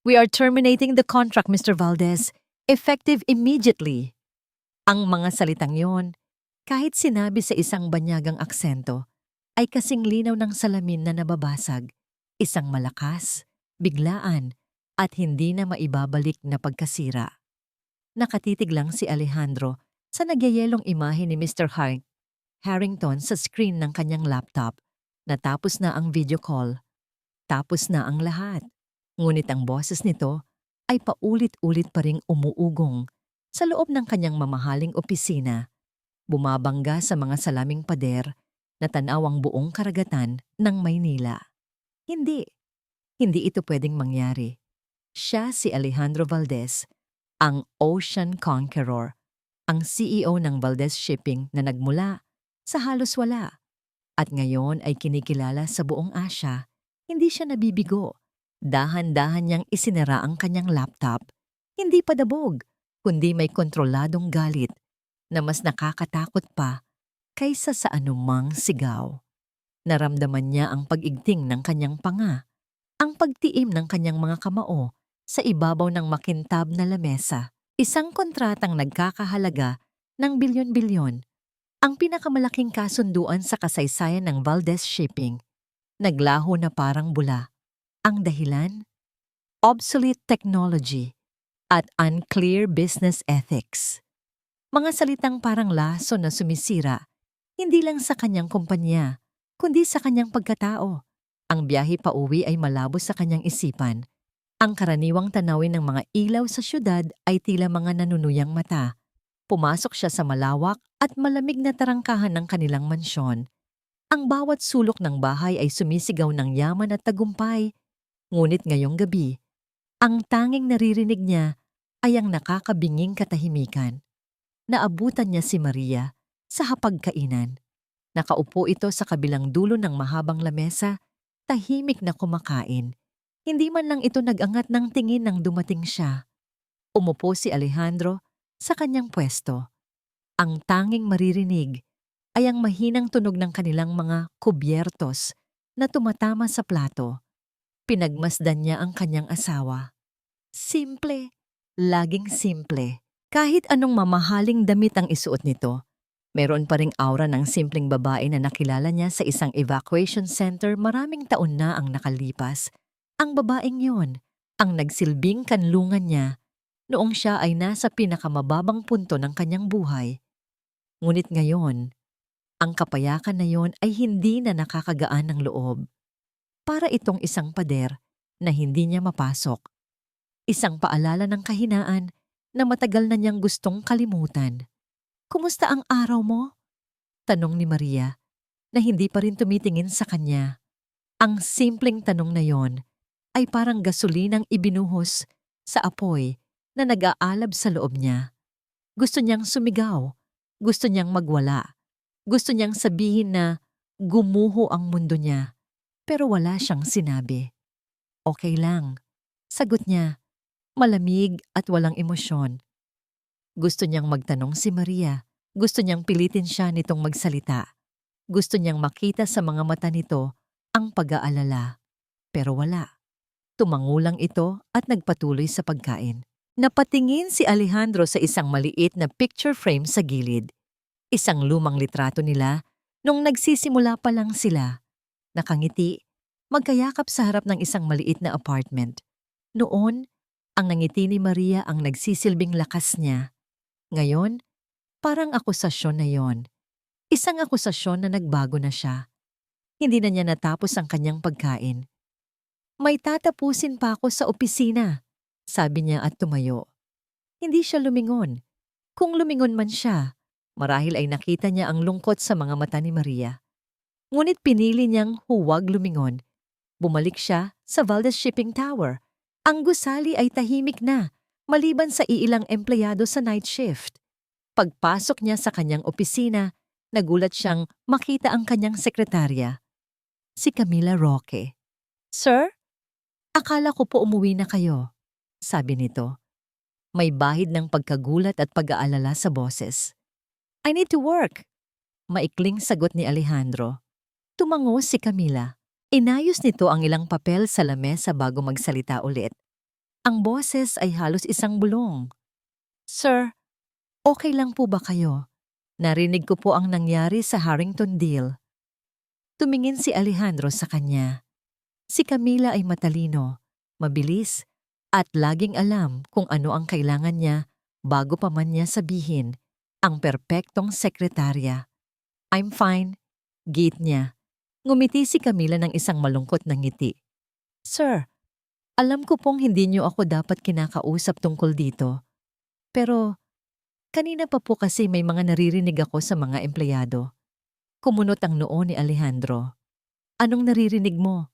We are terminating the contract, Mr. Valdez, effective immediately. Ang mga salitang yon, kahit sinabi sa isang banyagang aksento, ay kasing linaw ng salamin na nababasag, isang malakas, biglaan, at hindi na maibabalik na pagkasira. Nakatitig lang si Alejandro sa nagyayelong imahe ni Mr. Harrington sa screen ng kanyang laptop. Natapos na ang video call. Tapos na ang lahat. Ngunit ang boses nito ay paulit-ulit pa ring umuugong sa loob ng kanyang mamahaling opisina, bumabangga sa mga salaming pader na tanaw ang buong karagatan ng Maynila. Hindi ito pwedeng mangyari. Siya si Alejandro Valdez, ang Ocean Conqueror, ang CEO ng Valdez Shipping na nagmula sa halos wala. At ngayon ay kinikilala sa buong Asia. Hindi siya nabibigo. Dahan-dahan niyang isinara ang kanyang laptop. Hindi padabog, kundi may kontroladong galit na mas nakakatakot pa kaysa sa anumang sigaw. Naramdaman niya ang pag-igting ng kanyang panga, ang pagtiim ng kanyang mga kamao sa ibabaw ng makintab na lamesa. Isang kontratang nagkakahalaga ng bilyon-bilyon, ang pinakamalaking kasunduan sa kasaysayan ng Valdez Shipping. Naglaho na parang bula. Ang dahilan? Obsolete technology at unclear business ethics. Mga salitang parang laso na sumisira, hindi lang sa kanyang kumpanya, kundi sa kanyang pagkatao. Ang biyahe pa uwi ay malabo sa kanyang isipan. Ang karaniwang tanawin ng mga ilaw sa syudad ay tila mga nanunuyang mata. Pumasok siya sa malawak at malamig na tarangkahan ng kanilang mansyon. Ang bawat sulok ng bahay ay sumisigaw ng yaman at tagumpay. Ngunit ngayong gabi, ang tanging naririnig niya ay ang nakakabinging katahimikan. Naabutan niya si Maria sa hapagkainan. Nakaupo ito sa kabilang dulo ng mahabang lamesa, tahimik na kumakain. Hindi man lang ito nag-angat ng tingin nang dumating siya. Umupo si Alejandro sa kanyang pwesto. Ang tanging maririnig ay ang mahinang tunog ng kanilang mga kubyertos na tumatama sa plato. Pinagmasdan niya ang kanyang asawa. Simple, laging simple. Kahit anong mamahaling damit ang isuot nito, meron pa ring aura ng simpleng babae na nakilala niya sa isang evacuation center maraming taon na ang nakalipas. Ang babaeng yon, ang nagsilbing kanlungan niya noong siya ay nasa pinakamababang punto ng kanyang buhay. Ngunit ngayon, ang kapayakan na yon ay hindi na nakakagaan ng loob. Para itong isang pader na hindi niya mapasok. Isang paalala ng kahinaan na matagal na niyang gustong kalimutan. Kumusta ang araw mo? Tanong ni Maria na hindi pa rin tumitingin sa kanya. Ang simpleng tanong na yon ay parang gasolinang ibinuhos sa apoy na nag-aalab sa loob niya. Gusto niyang sumigaw, gusto niyang magwala, gusto niyang sabihin na gumuho ang mundo niya, pero wala siyang sinabi. Okay lang, sagot niya, malamig at walang emosyon. Gusto niyang magtanong si Maria, gusto niyang pilitin siya nitong magsalita. Gusto niyang makita sa mga mata nito ang pag-aalala, pero wala. Tumangulang ito at nagpatuloy sa pagkain. Napatingin si Alejandro sa isang maliit na picture frame sa gilid. Isang lumang litrato nila nung nagsisimula pa lang sila. Nakangiti, magkayakap sa harap ng isang maliit na apartment. Noon, ang nangiti ni Maria ang nagsisilbing lakas niya. Ngayon, parang akusasyon na yon. Isang akusasyon na nagbago na siya. Hindi na niya natapos ang kanyang pagkain. May tatapusin pa ako sa opisina, sabi niya at tumayo. Hindi siya lumingon. Kung lumingon man siya, marahil ay nakita niya ang lungkot sa mga mata ni Maria. Ngunit pinili niyang huwag lumingon. Bumalik siya sa Valdez Shipping Tower. Ang gusali ay tahimik na, maliban sa iilang empleyado sa night shift. Pagpasok niya sa kanyang opisina, nagulat siyang makita ang kanyang sekretarya, si Camila Roque. Sir, akala ko po umuwi na kayo, sabi nito. May bahid ng pagkagulat at pag-aalala sa boses. I need to work, maikling sagot ni Alejandro. Tumango si Camila. Inayos nito ang ilang papel sa lamesa bago magsalita ulit. Ang boses ay halos isang bulong. Sir, okay lang po ba kayo? Narinig ko po ang nangyari sa Harrington deal. Tumingin si Alejandro sa kanya. Si Camila ay matalino, mabilis, at laging alam kung ano ang kailangan niya bago pa man niya sabihin ang perpektong sekretarya. I'm fine, gate niya. Ngumiti si Camila ng isang malungkot na ngiti. Sir, alam ko pong hindi niyo ako dapat kinakausap tungkol dito. Pero kanina pa po kasi may mga naririnig ako sa mga empleyado. Kumunot ang noo ni Alejandro. Anong naririnig mo?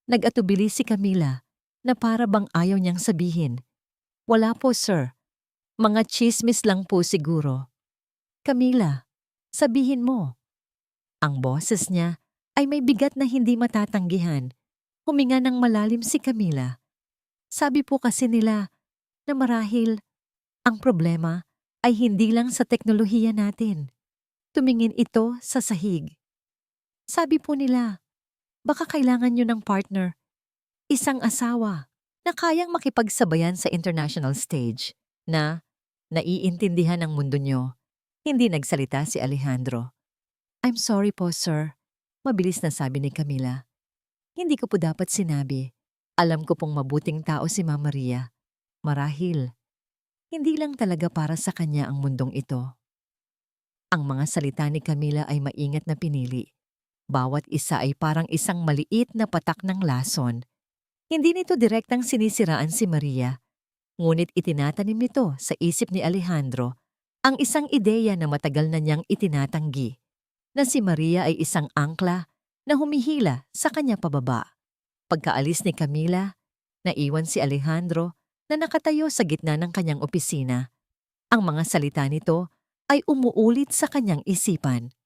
Nag-atubili si Camila na para bang ayaw niyang sabihin. Wala po, sir. Mga chismis lang po siguro. Camila, sabihin mo. Ang boses niya ay may bigat na hindi matatanggihan. Huminga ng malalim si Camila. Sabi po kasi nila na marahil ang problema ay hindi lang sa teknolohiya natin. Tumingin ito sa sahig. Sabi po nila, baka kailangan nyo ng partner, isang asawa na kayang makipagsabayan sa international stage na naiintindihan ng mundo nyo. Hindi nagsalita si Alejandro. I'm sorry po, sir. Mabilis na sabi ni Camila. Hindi ko po dapat sinabi. Alam ko pong mabuting tao si Ma'am Maria. Marahil, hindi lang talaga para sa kanya ang mundong ito. Ang mga salita ni Camila ay maingat na pinili. Bawat isa ay parang isang maliit na patak ng lason. Hindi nito direktang sinisiraan si Maria, ngunit itinatanim nito sa isip ni Alejandro ang isang ideya na matagal na niyang itinatanggi, na si Maria ay isang angkla na humihila sa kanya pababa. Pagkaalis ni Camila, naiwan si Alejandro na nakatayo sa gitna ng kanyang opisina. Ang mga salita nito ay umuulit sa kanyang isipan.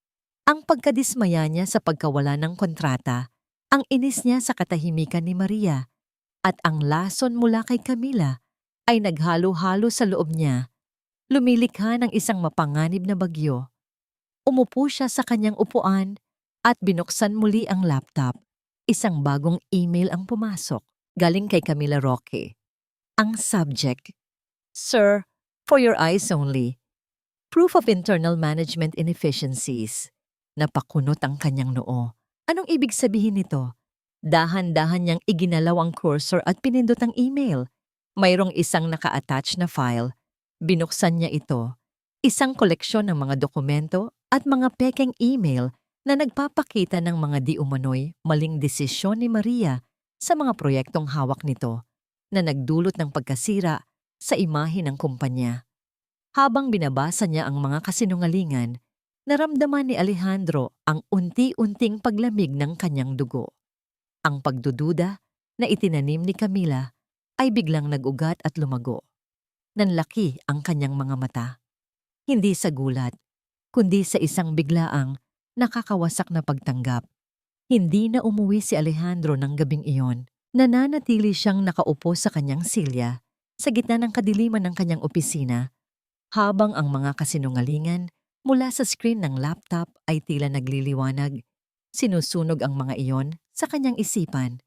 Ang pagkadismaya niya sa pagkawala ng kontrata, ang inis niya sa katahimikan ni Maria, at ang lason mula kay Camila ay naghalo-halo sa loob niya. Lumilikha ng isang mapanganib na bagyo. Umupo siya sa kanyang upuan at binuksan muli ang laptop. Isang bagong email ang pumasok, galing kay Camila Roque. Ang subject, Sir, for your eyes only. Proof of internal management inefficiencies. Napakunot ang kanyang noo. Anong ibig sabihin nito? Dahan-dahan niyang iginalaw ang cursor at pinindot ang email. Mayroong isang naka-attach na file. Binuksan niya ito. Isang koleksyon ng mga dokumento at mga pekeng email na nagpapakita ng mga di umano'y maling desisyon ni Maria sa mga proyektong hawak nito na nagdulot ng pagkasira sa imahe ng kumpanya. Habang binabasa niya ang mga kasinungalingan, naramdaman ni Alejandro ang unti-unting paglamig ng kanyang dugo. Ang pagdududa na itinanim ni Camila ay biglang nag-ugat at lumago. Nanlaki ang kanyang mga mata. Hindi sa gulat, kundi sa isang biglaang nakakawasak na pagtanggap. Hindi na umuwi si Alejandro ng gabing iyon. Nananatili siyang nakaupo sa kanyang silya sa gitna ng kadiliman ng kanyang opisina habang ang mga kasinungalingan mula sa screen ng laptop ay tila nagliliwanag. Sinusunog ang mga iyon sa kanyang isipan.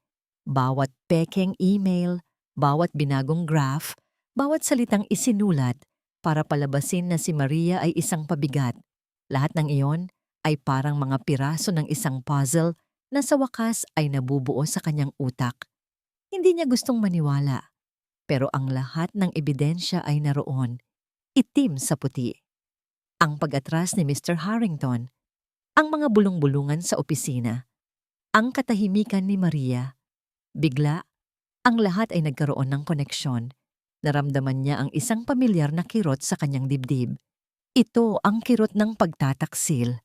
Bawat pekeng email, bawat binagong graph, bawat salitang isinulat para palabasin na si Maria ay isang pabigat. Lahat ng iyon ay parang mga piraso ng isang puzzle na sa wakas ay nabubuo sa kanyang utak. Hindi niya gustong maniwala, pero ang lahat ng ebidensya ay naroon, itim sa puti. Ang pag-atras ni Mr. Harrington, ang mga bulong-bulungan sa opisina, ang katahimikan ni Maria. Bigla, ang lahat ay nagkaroon ng koneksyon. Naramdaman niya ang isang pamilyar na kirot sa kanyang dibdib. Ito ang kirot ng pagtataksil.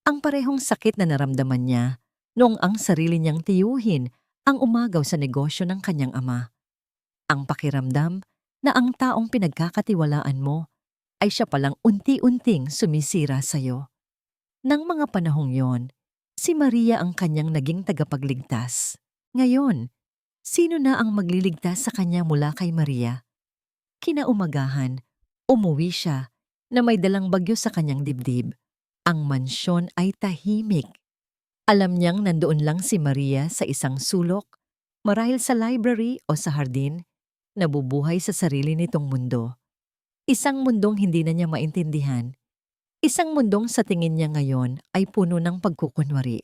Ang parehong sakit na naramdaman niya noong ang sarili niyang tiyuhin ang umagaw sa negosyo ng kanyang ama. Ang pakiramdam na ang taong pinagkakatiwalaan mo ay siya palang unti-unting sumisira sa'yo. Nang mga panahong yon, si Maria ang kanyang naging tagapagligtas. Ngayon, sino na ang magliligtas sa kanya mula kay Maria? Kinaumagahan, umuwi siya na may dalang bagyo sa kanyang dibdib. Ang mansyon ay tahimik. Alam niyang nandoon lang si Maria sa isang sulok, marahil sa library o sa hardin, nabubuhay sa sarili nitong mundo. Isang mundong hindi na niya maintindihan. Isang mundong sa tingin niya ngayon ay puno ng pagkukunwari.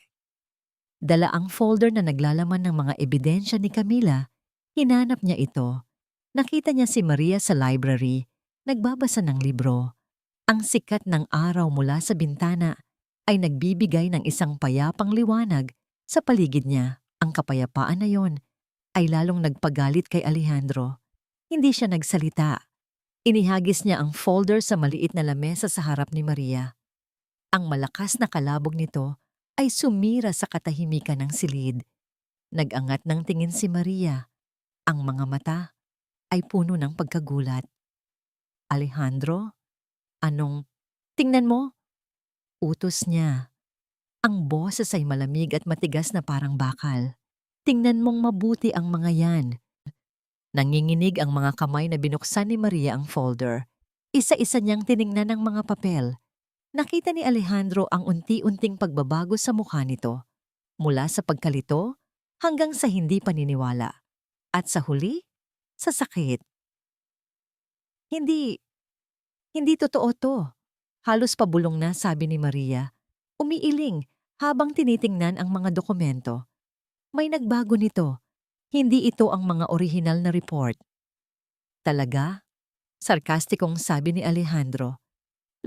Dala ang folder na naglalaman ng mga ebidensya ni Camila. Hinanap niya ito. Nakita niya si Maria sa library, nagbabasa ng libro. Ang sikat ng araw mula sa bintana ay nagbibigay ng isang payapang liwanag sa paligid niya. Ang kapayapaan na yon ay lalong nagpagalit kay Alejandro. Hindi siya nagsalita. Inihagis niya ang folder sa maliit na lamesa sa harap ni Maria. Ang malakas na kalabog nito ay sumira sa katahimikan ng silid. Nag-angat ng tingin si Maria. Ang mga mata ay puno ng pagkagulat. Alejandro, anong... Tingnan mo! Utos niya. Ang boses ay malamig at matigas na parang bakal. Tingnan mong mabuti ang mga yan. Nanginginig ang mga kamay na binuksan ni Maria ang folder. Isa-isa niyang tiningnan ang mga papel. Nakita ni Alejandro ang unti-unting pagbabago sa mukha nito. Mula sa pagkalito hanggang sa hindi paniniwala. At sa huli, sa sakit. Hindi totoo to. Halos pabulong na, sabi ni Maria. Umiiling habang tinitingnan ang mga dokumento. May nagbago nito. Hindi ito ang mga orihinal na report. Talaga? Sarkastikong sabi ni Alejandro.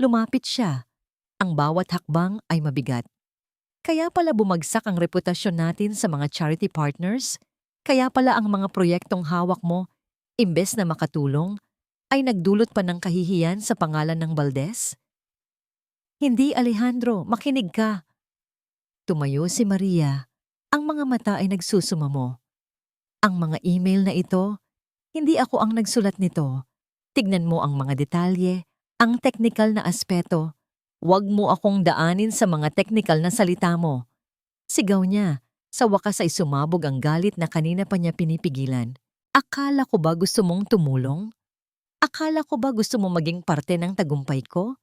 Lumapit siya. Ang bawat hakbang ay mabigat. Kaya pala bumagsak ang reputasyon natin sa mga charity partners? Kaya pala ang mga proyektong hawak mo, imbes na makatulong, ay nagdulot pa ng kahihiyan sa pangalan ng Valdez? Hindi, Alejandro, makinig ka. Tumayo si Maria. Ang mga mata ay nagsusumamo. Ang mga email na ito, hindi ako ang nagsulat nito. Tignan mo ang mga detalye, ang teknikal na aspeto. Huwag mo akong daanin sa mga teknikal na salita mo. Sigaw niya. Sa wakas ay sumabog ang galit na kanina pa niya pinipigilan. Akala ko ba gusto mong tumulong? Akala ko ba gusto mo maging parte ng tagumpay ko?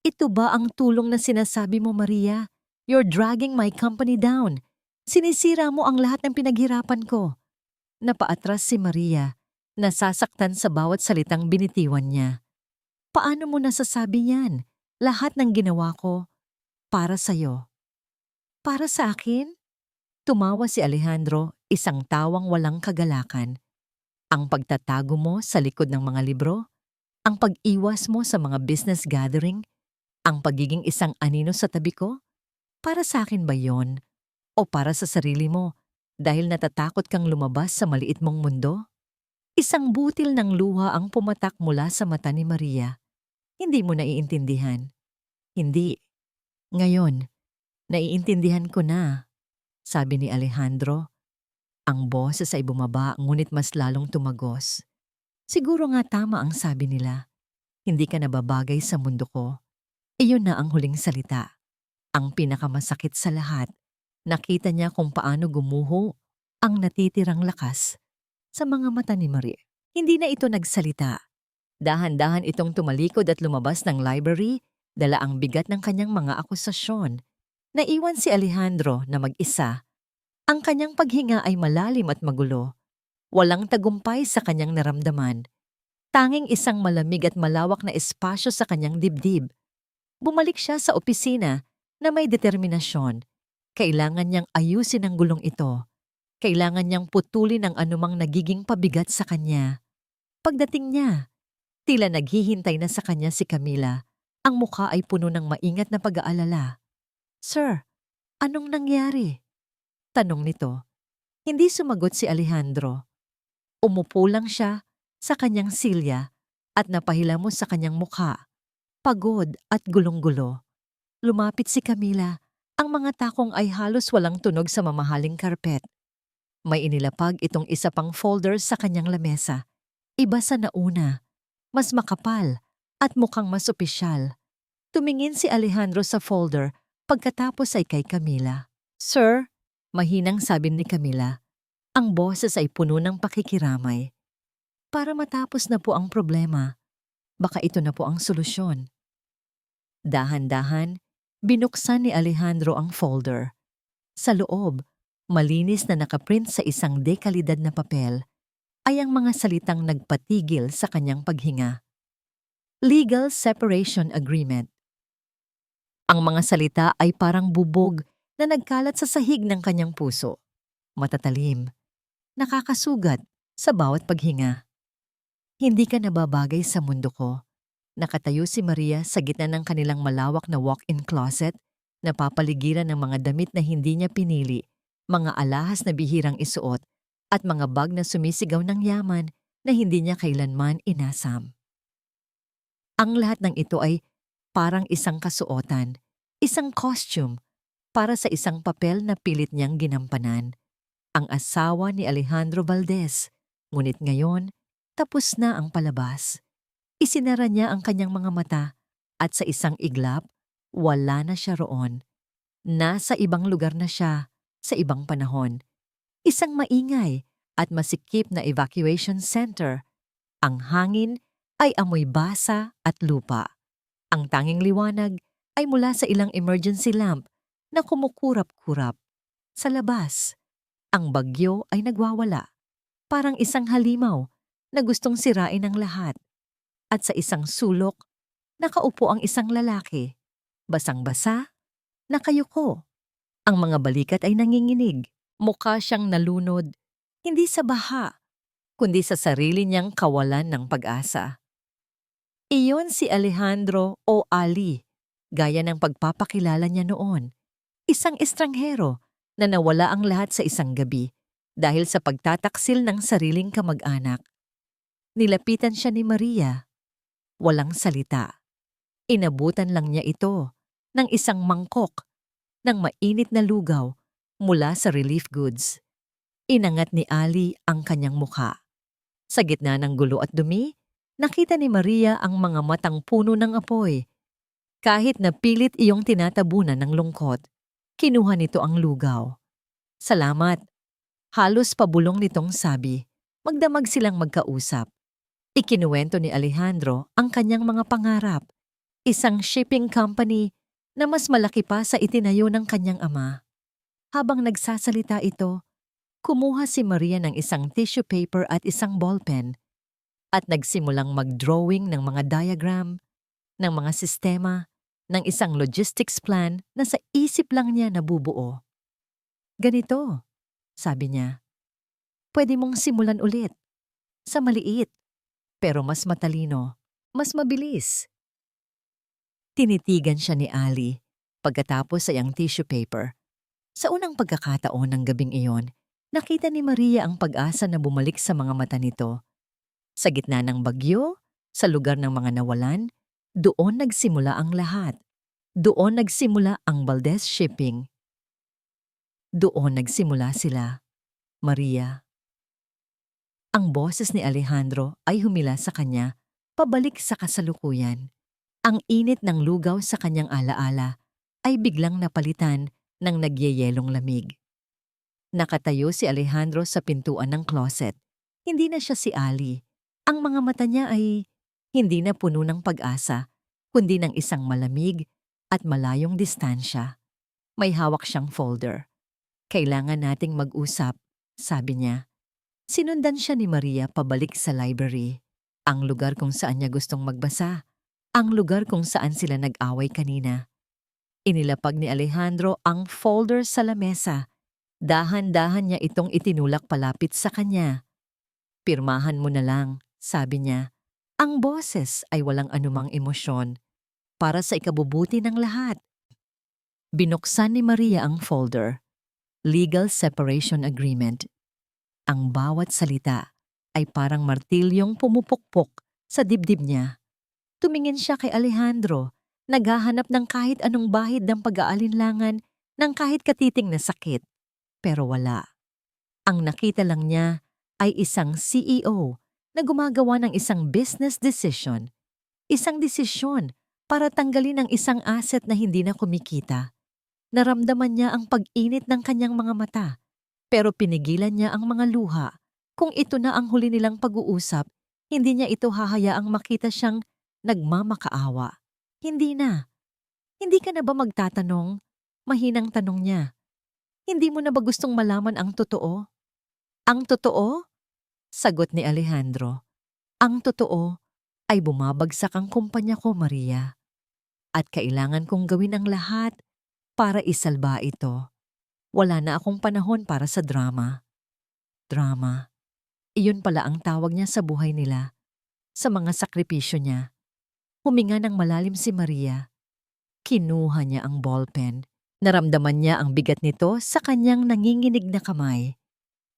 Ito ba ang tulong na sinasabi mo, Maria? You're dragging my company down. Sinisira mo ang lahat ng pinaghirapan ko. Napaatras si Maria, nasasaktan sa bawat salitang binitiwan niya. Paano mo nasasabi yan? Lahat ng ginawa ko, para sa'yo. Para sa akin? Tumawa si Alejandro, isang tawang walang kagalakan. Ang pagtatago mo sa likod ng mga libro, ang pag-iwas mo sa mga business gathering, ang pagiging isang anino sa tabi ko, para sa akin ba yon? O para sa sarili mo dahil natatakot kang lumabas sa maliit mong mundo? Isang butil ng luha ang pumatak mula sa mata ni Maria. Hindi mo naiintindihan. Hindi. Ngayon, naiintindihan ko na, sabi ni Alejandro. Ang boses ay bumaba ngunit mas lalong tumagos. Siguro nga tama ang sabi nila. Hindi ka nababagay sa mundo ko. Iyon na ang huling salita. Ang pinakamasakit sa lahat. Nakita niya kung paano gumuho ang natitirang lakas sa mga mata ni Maria. Hindi na ito nagsalita. Dahan-dahan itong tumalikod at lumabas ng library, dala ang bigat ng kanyang mga akusasyon. Naiwan si Alejandro na mag-isa. Ang kanyang paghinga ay malalim at magulo. Walang tagumpay sa kanyang naramdaman. Tanging isang malamig at malawak na espasyo sa kanyang dibdib. Bumalik siya sa opisina na may determinasyon. Kailangan niyang ayusin ang gulong ito. Kailangan niyang putulin ang anumang nagiging pabigat sa kanya. Pagdating niya, tila naghihintay na sa kanya si Camila. Ang mukha ay puno ng maingat na pag-aalala. Sir, anong nangyari? Tanong nito. Hindi sumagot si Alejandro. Umupo lang siya sa kanyang silya at napahilamos sa kanyang mukha. Pagod at gulong-gulo. Lumapit si Camila. Ang mga takong ay halos walang tunog sa mamahaling karpet. May inilapag itong isa pang folder sa kanyang lamesa. Iba sa nauna, mas makapal at mukhang mas opisyal. Tumingin si Alejandro sa folder pagkatapos ay kay Camila. Sir, mahinang sabi ni Camila. Ang boses ay puno ng pakikiramay. Para matapos na po ang problema, baka ito na po ang solusyon. Dahan-dahan, binuksan ni Alejandro ang folder. Sa loob, malinis na nakaprint sa isang dekalidad na papel. ay ang mga salitang nagpatigil sa kanyang paghinga. Legal Separation Agreement. Ang mga salita ay parang bubog na nagkalat sa sahig ng kanyang puso. Matatalim, nakakasugat sa bawat paghinga. Hindi ka nababagay sa mundo ko. Nakatayo si Maria sa gitna ng kanilang malawak na walk-in closet, napapaligiran ng mga damit na hindi niya pinili, mga alahas na bihirang isuot, at mga bag na sumisigaw ng yaman na hindi niya kailanman inasam. Ang lahat ng ito ay parang isang kasuotan, isang costume, para sa isang papel na pilit niyang ginampanan. Ang asawa ni Alejandro Valdez, ngunit ngayon, tapos na ang palabas. Isinara niya ang kanyang mga mata at sa isang iglap, wala na siya roon. Nasa ibang lugar na siya, sa ibang panahon. Isang maingay at masikip na evacuation center. Ang hangin ay amoy basa at lupa. Ang tanging liwanag ay mula sa ilang emergency lamp na kumukurap-kurap. Sa labas, ang bagyo ay nagwawala. Parang isang halimaw na gustong sirain ang lahat. At sa isang sulok, nakaupo ang isang lalaki. Basang-basa, nakayuko. Ang mga balikat ay nanginginig. Mukha siyang nalunod, hindi sa baha, kundi sa sarili niyang kawalan ng pag-asa. Iyon si Alejandro o Ali, gaya ng pagpapakilala niya noon. Isang estranghero na nawala ang lahat sa isang gabi dahil sa pagtataksil ng sariling kamag-anak. Nilapitan siya ni Maria. Walang salita. Inabutan lang niya ito ng isang mangkok ng mainit na lugaw mula sa relief goods. Inangat ni Ali ang kanyang mukha. Sa gitna ng gulo at dumi, nakita ni Maria ang mga matang puno ng apoy. Kahit na pilit iyong tinatabunan ng lungkot, kinuha nito ang lugaw. Salamat. Halos pabulong nitong sabi. Magdamag silang magkausap. Ikinuwento ni Alejandro ang kanyang mga pangarap. Isang shipping company na mas malaki pa sa itinayo ng kanyang ama. Habang nagsasalita ito, kumuha si Maria ng isang tissue paper at isang ballpen at nagsimulang mag-drawing ng mga diagram, ng mga sistema, ng isang logistics plan na sa isip lang niya nabubuo. Ganito, sabi niya, pwede mong simulan ulit. Sa maliit, pero mas matalino, mas mabilis. Tinitigan siya ni Ali pagkatapos sa iyang tissue paper. Sa unang pagkakataon ng gabing iyon, nakita ni Maria ang pag-asa na bumalik sa mga mata nito. Sa gitna ng bagyo, sa lugar ng mga nawalan, doon nagsimula ang lahat. Doon nagsimula ang Valdez Shipping. Doon nagsimula sila, Maria. Ang boses ni Alejandro ay humila sa kanya, pabalik sa kasalukuyan. Ang init ng lugaw sa kanyang alaala ay biglang napalitan ng nagyeyelong lamig. Nakatayo si Alejandro sa pintuan ng closet. Hindi na siya si Ali. Ang mga mata niya ay hindi na puno ng pag-asa, kundi ng isang malamig at malayong distansya. May hawak siyang folder. Kailangan nating mag-usap, sabi niya. Sinundan siya ni Maria pabalik sa library, ang lugar kung saan niya gustong magbasa, ang lugar kung saan sila nag-away kanina. Inilapag ni Alejandro ang folder sa lamesa. Dahan-dahan niya itong itinulak palapit sa kanya. Pirmahan mo na lang, sabi niya. Ang boses ay walang anumang emosyon, para sa ikabubuti ng lahat. Binuksan ni Maria ang folder. Legal Separation Agreement. Ang bawat salita ay parang martilyong pumupukpok sa dibdib niya. Tumingin siya kay Alejandro, naghahanap ng kahit anong bahid ng pag-aalinlangan, ng kahit katiting na sakit. Pero wala. Ang nakita lang niya ay isang CEO na gumagawa ng isang business decision. Isang desisyon para tanggalin ang isang asset na hindi na kumikita. Naramdaman niya ang pag-init ng kanyang mga mata. Pero pinigilan niya ang mga luha. Kung ito na ang huli nilang pag-uusap, hindi niya ito hahayaang makita siyang nagmamakaawa. Hindi na. Hindi ka na ba magtatanong? Mahinang tanong niya. Hindi mo na ba gustong malaman ang totoo? Ang totoo? Sagot ni Alejandro. Ang totoo ay bumabagsak ang kumpanya ko, Maria. At kailangan kong gawin ang lahat para isalba ito. Wala na akong panahon para sa drama. Drama. Iyon pala ang tawag niya sa buhay nila, sa mga sakripisyo niya. Huminga ng malalim si Maria. Kinuha niya ang ballpen. Naramdaman niya ang bigat nito sa kanyang nanginginig na kamay.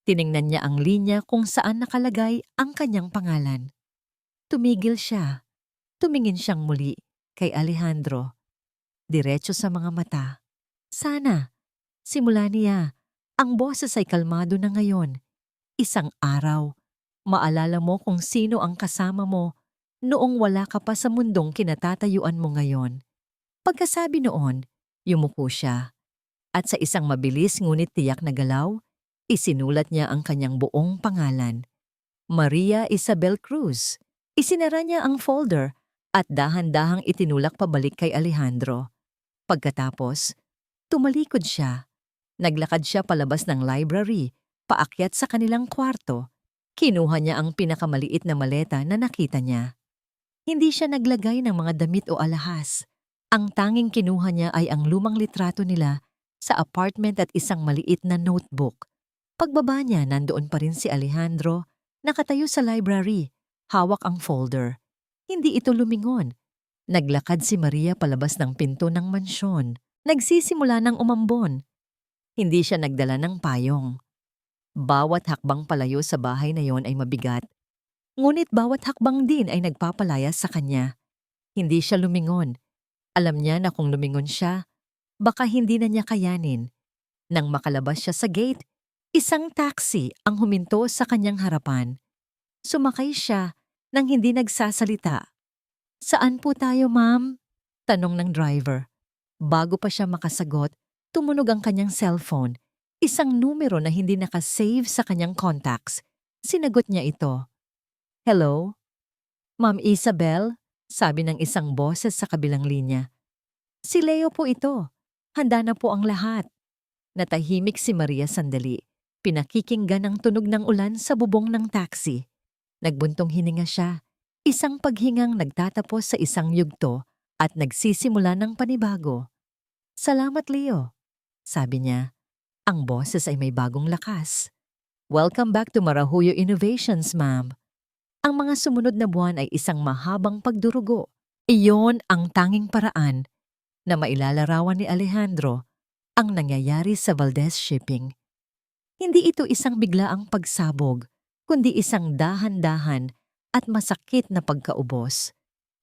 Tiningnan niya ang linya kung saan nakalagay ang kanyang pangalan. Tumigil siya. Tumingin siyang muli kay Alejandro. Diretso sa mga mata. Sana. Simula niya. Ang boses ay kalmado na ngayon. Isang araw. Maalala mo kung sino ang kasama mo noong wala ka pa sa mundong kinatatayuan mo ngayon. Pagkasabi noon, yumuko siya. At sa isang mabilis ngunit tiyak na galaw, isinulat niya ang kanyang buong pangalan. Maria Isabel Cruz. Isinara niya ang folder at dahan-dahang itinulak pabalik kay Alejandro. Pagkatapos, tumalikod siya. Naglakad siya palabas ng library, paakyat sa kanilang kwarto. Kinuha niya ang pinakamaliit na maleta na nakita niya. Hindi siya naglagay ng mga damit o alahas. Ang tanging kinuha niya ay ang lumang litrato nila sa apartment at isang maliit na notebook. Pagbaba niya, nandoon pa rin si Alejandro, nakatayo sa library, hawak ang folder. Hindi ito lumingon. Naglakad si Maria palabas ng pinto ng mansyon. Nagsisimula ng umambon. Hindi siya nagdala ng payong. Bawat hakbang palayo sa bahay na yon ay mabigat. Ngunit bawat hakbang din ay nagpapalayas sa kanya. Hindi siya lumingon. Alam niya na kung lumingon siya, baka hindi na niya kayanin. Nang makalabas siya sa gate, isang taxi ang huminto sa kanyang harapan. Sumakay siya nang hindi nagsasalita. Saan po tayo, ma'am? Tanong ng driver. Bago pa siya makasagot, tumunog ang kanyang cellphone. Isang numero na hindi nakasave sa kanyang contacts. Sinagot niya ito. Hello? Ma'am Isabel? Sabi ng isang boses sa kabilang linya. Si Leo po ito. Handa na po ang lahat. Natahimik si Maria sandali. Pinakikinggan ang tunog ng ulan sa bubong ng taxi. Nagbuntong hininga siya. Isang paghingang nagtatapos sa isang yugto at nagsisimula ng panibago. Salamat, Leo. Sabi niya. Ang boses ay may bagong lakas. Welcome back to Marahuyo Innovations, ma'am. Ang mga sumunod na buwan ay isang mahabang pagdurugo. Iyon ang tanging paraan na mailalarawan ni Alejandro ang nangyayari sa Valdez Shipping. Hindi ito isang biglaang pagsabog, kundi isang dahan-dahan at masakit na pagkaubos.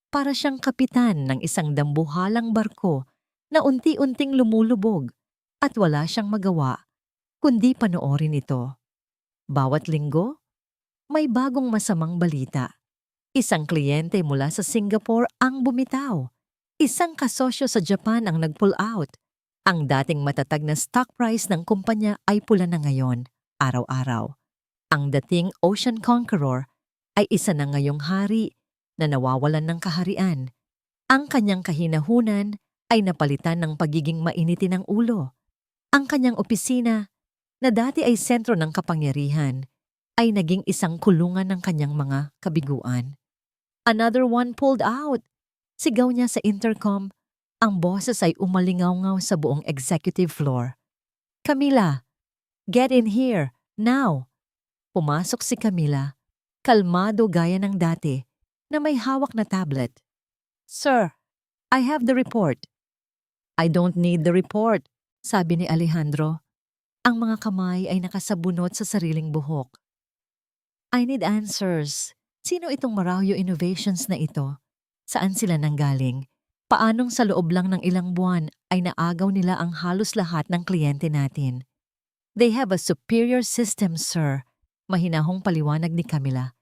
Para siyang kapitan ng isang dambuhalang barko na unti-unting lumulubog at wala siyang magawa, kundi panoorin ito. Bawat linggo, may bagong masamang balita. Isang kliyente mula sa Singapore ang bumitaw. Isang kasosyo sa Japan ang nag-pull out. Ang dating matatag na stock price ng kumpanya ay pula na ngayon, araw-araw. Ang dating Ocean Conqueror ay isa na ngayong hari na nawawalan ng kaharian. Ang kanyang kahinahunan ay napalitan ng pagiging mainitin ng ulo. Ang kanyang opisina, na dati ay sentro ng kapangyarihan, ay naging isang kulungan ng kanyang mga kabiguan. Another one pulled out. Sigaw niya sa intercom. Ang boses ay umalingaw-ngaw sa buong executive floor. Camila, get in here, now. Pumasok si Camila, kalmado gaya ng dati, na may hawak na tablet. Sir, I have the report. I don't need the report, sabi ni Alejandro. Ang mga kamay ay nakasabunot sa sariling buhok. I need answers. Sino itong Marahuyo Innovations na ito? Saan sila nanggaling? Paanong sa loob lang ng ilang buwan ay naagaw nila ang halos lahat ng kliyente natin? They have a superior system, sir. Mahinahong paliwanag ni Camila.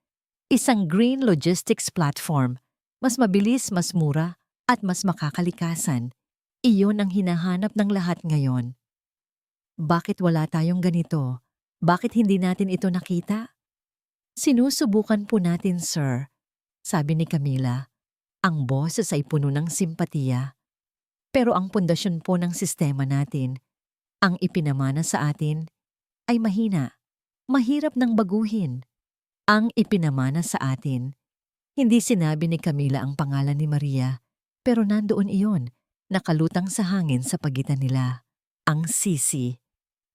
Isang green logistics platform. Mas mabilis, mas mura, at mas makakalikasan. Iyon ang hinahanap ng lahat ngayon. Bakit wala tayong ganito? Bakit hindi natin ito nakita? Sinusubukan po natin, sir, sabi ni Camila. Ang boses ay puno ng simpatiya. Pero ang pundasyon po ng sistema natin, ang ipinamana sa atin, ay mahina, mahirap ng baguhin. Ang ipinamana sa atin, hindi sinabi ni Camila ang pangalan ni Maria, pero nandoon iyon, nakalutang sa hangin sa pagitan nila. Ang sisi.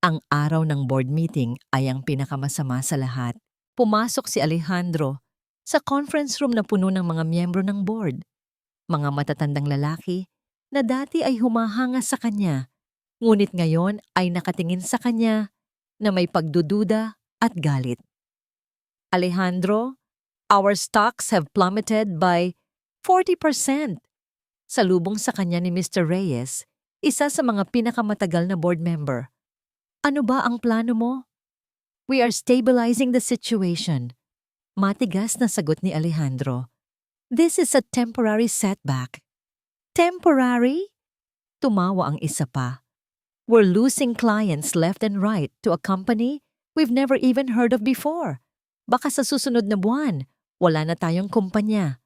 Ang araw ng board meeting ay ang pinakamasama sa lahat. Pumasok si Alejandro sa conference room na puno ng mga miyembro ng board. Mga matatandang lalaki na dati ay humahanga sa kanya, ngunit ngayon ay nakatingin sa kanya na may pagdududa at galit. Alejandro, our stocks have plummeted by 40%. Salubong sa kanya ni Mr. Reyes, isa sa mga pinakamatagal na board member. Ano ba ang plano mo? We are stabilizing the situation. Matigas na sagot ni Alejandro. This is a temporary setback. Temporary? Tumawa ang isa pa. We're losing clients left and right to a company we've never even heard of before. Baka sa susunod na buwan, wala na tayong kumpanya.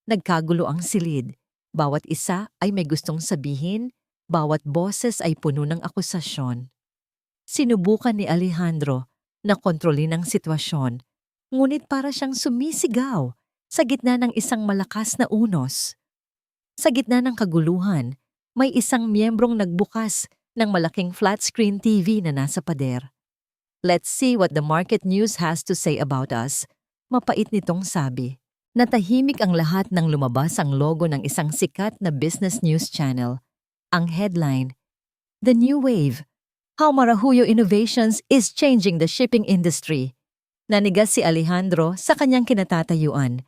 Nagkagulo ang silid. Bawat isa ay may gustong sabihin, bawat boses ay puno ng akusasyon. Sinubukan ni Alejandro na kontrolin ang sitwasyon, ngunit para siyang sumisigaw sa gitna ng isang malakas na unos. Sa gitna ng kaguluhan, may isang miyembrong nagbukas ng malaking flat-screen TV na nasa pader. Let's see what the market news has to say about us, mapait nitong sabi. Natahimik ang lahat nang lumabas ang logo ng isang sikat na business news channel. Ang headline, The New Wave, How Marahuyo Innovations is Changing the Shipping Industry. Nanigas si Alejandro sa kanyang kinatatayuan.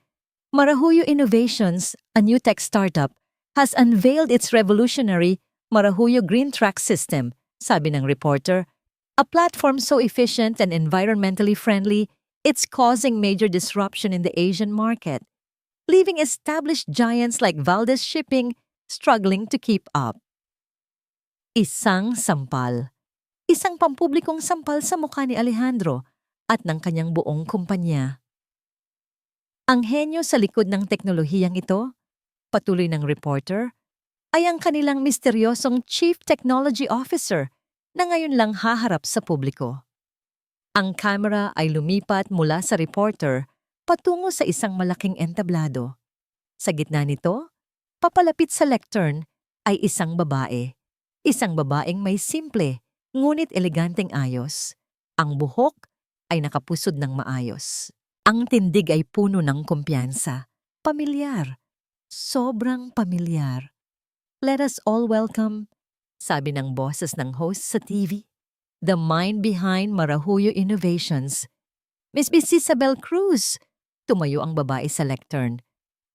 Marahuyo Innovations, a new tech startup, has unveiled its revolutionary Marahuyo Green Track System, sabi ng reporter. A platform so efficient and environmentally friendly, it's causing major disruption in the Asian market, leaving established giants like Valdez Shipping struggling to keep up. Isang sampal. Isang pampublikong sampal sa mukha ni Alejandro at ng kanyang buong kumpanya. Ang henyo sa likod ng teknolohiyang ito, patuloy ng reporter, ay ang kanilang misteryosong Chief Technology Officer na ngayon lang haharap sa publiko. Ang kamera ay lumipat mula sa reporter patungo sa isang malaking entablado. Sa gitna nito, papalapit sa lectern ay isang babae. Isang babaeng may simple, ngunit eleganteng ayos. Ang buhok ay nakapusod ng maayos. Ang tindig ay puno ng kumpiyansa. Pamilyar. Sobrang pamilyar. Let us all welcome, sabi ng boses ng host sa TV, the mind behind Marahuyo Innovations. Miss Isabel Cruz. Tumayo ang babae sa lectern.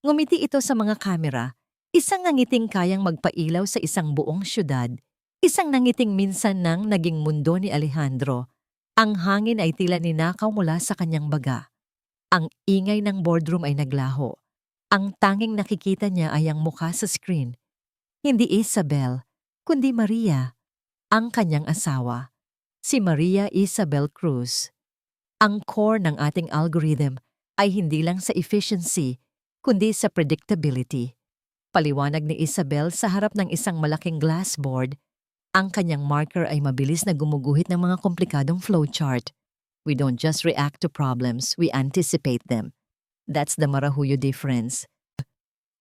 Ngumiti ito sa mga kamera. Isang nangiting kayang magpailaw sa isang buong syudad. Isang nangiting minsan nang naging mundo ni Alejandro. Ang hangin ay tila ninakaw mula sa kanyang baga. Ang ingay ng boardroom ay naglaho. Ang tanging nakikita niya ay ang mukha sa screen. Hindi Isabel, kundi Maria, ang kanyang asawa. Si Maria Isabel Cruz. Ang core ng ating algorithm ay hindi lang sa efficiency, kundi sa predictability. Paliwanag ni Isabel sa harap ng isang malaking glass board, ang kanyang marker ay mabilis na gumuguhit ng mga komplikadong flowchart. We don't just react to problems, we anticipate them. That's the Marahuyo difference.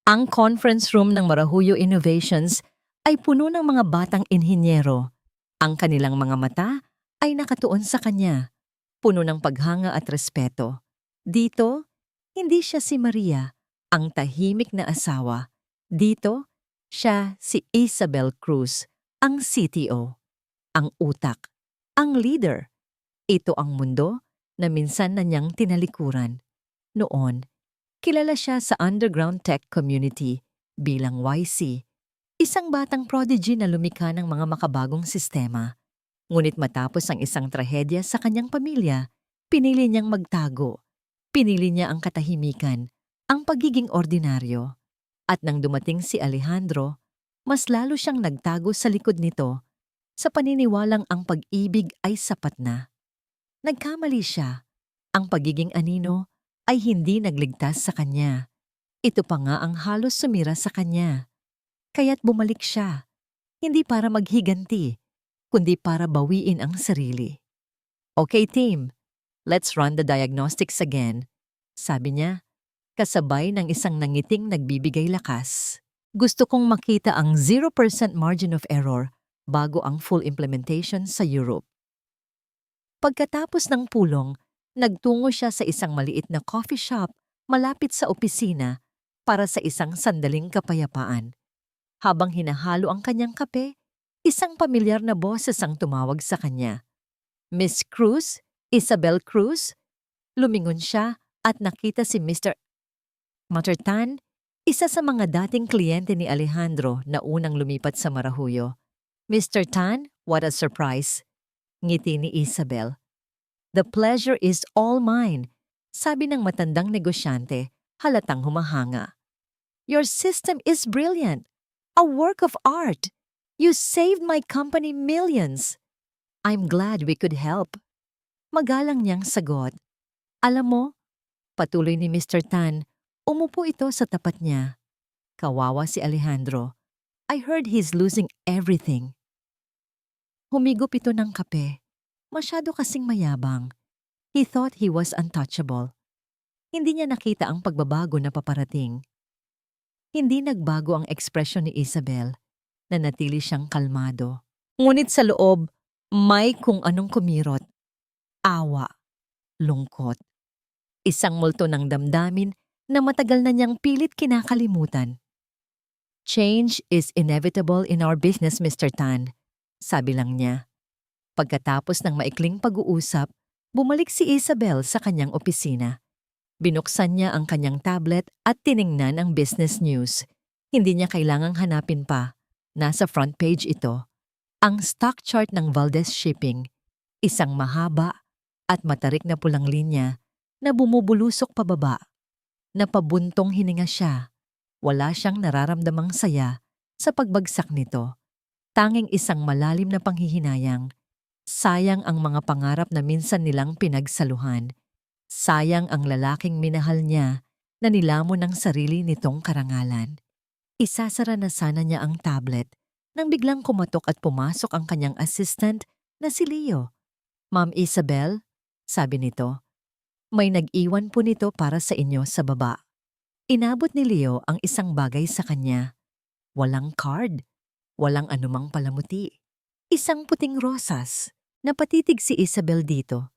Ang conference room ng Marahuyo Innovations ay puno ng mga batang inhinyero. Ang kanilang mga mata ay nakatuon sa kanya, puno ng paghanga at respeto. Dito, hindi siya si Maria, ang tahimik na asawa. Dito, siya si Isabel Cruz, ang CTO, ang utak, ang leader. Ito ang mundo na minsan na niyang tinalikuran. Noon, kilala siya sa underground tech community bilang YC, isang batang prodigy na lumikha ng mga makabagong sistema. Ngunit matapos ang isang trahedya sa kanyang pamilya, pinili niyang magtago. Pinili niya ang katahimikan, ang pagiging ordinaryo. At nang dumating si Alejandro, mas lalo siyang nagtago sa likod nito sa paniniwalang ang pag-ibig ay sapat na. Nagkamali siya. Ang pagiging anino ay hindi nagligtas sa kanya. Ito pa nga ang halos sumira sa kanya. Kaya't bumalik siya, hindi para maghiganti, kundi para bawiin ang sarili. Okay team, let's run the diagnostics again, sabi niya, kasabay ng isang nangiting nagbibigay lakas. Gusto kong makita ang 0% margin of error bago ang full implementation sa Europe. Pagkatapos ng pulong, nagtungo siya sa isang maliit na coffee shop malapit sa opisina para sa isang sandaling kapayapaan. Habang hinahalo ang kanyang kape, isang pamilyar na boses ang tumawag sa kanya. Miss Cruz? Isabel Cruz? Lumingon siya at nakita si Mr. Tan, isa sa mga dating kliyente ni Alejandro na unang lumipat sa Marahuyo. Mr. Tan, what a surprise! Ngiti ni Isabel. The pleasure is all mine, sabi ng matandang negosyante, halatang humahanga. Your system is brilliant. A work of art. You saved my company millions. I'm glad we could help. Magalang niyang sagot. Alam mo, patuloy ni Mr. Tan, umupo ito sa tapat niya. Kawawa si Alejandro. I heard he's losing everything. Humigop ito ng kape. Masyado kasing mayabang. He thought he was untouchable. Hindi niya nakita ang pagbabago na paparating. Hindi nagbago ang ekspresyon ni Isabel. Nanatili siyang kalmado. Ngunit sa loob, may kung anong kumirot. Awa. Lungkot. Isang multo ng damdamin na matagal na niyang pilit kinakalimutan. Change is inevitable in our business, Mr. Tan, sabi lang niya. Pagkatapos ng maikling pag-uusap, bumalik si Isabel sa kanyang opisina. Binuksan niya ang kanyang tablet at tiningnan ang business news. Hindi niya kailangang hanapin pa. Nasa front page ito. Ang stock chart ng Valdez Shipping. Isang mahaba at matarik na pulang linya na bumubulusok pababa. Napabuntong hininga siya. Wala siyang nararamdamang saya sa pagbagsak nito. Tanging isang malalim na panghihinayang. Sayang ang mga pangarap na minsan nilang pinagsaluhan. Sayang ang lalaking minahal niya na nilamon ng sarili nitong karangalan. Isasara na sana niya ang tablet nang biglang kumatok at pumasok ang kanyang assistant na si Leo. Ma'am Isabel, sabi nito, may nag-iwan po nito para sa inyo sa baba. Inabot ni Leo ang isang bagay sa kanya. Walang card, walang anumang palamuti. Isang puting rosas. Napatitig si Isabel dito.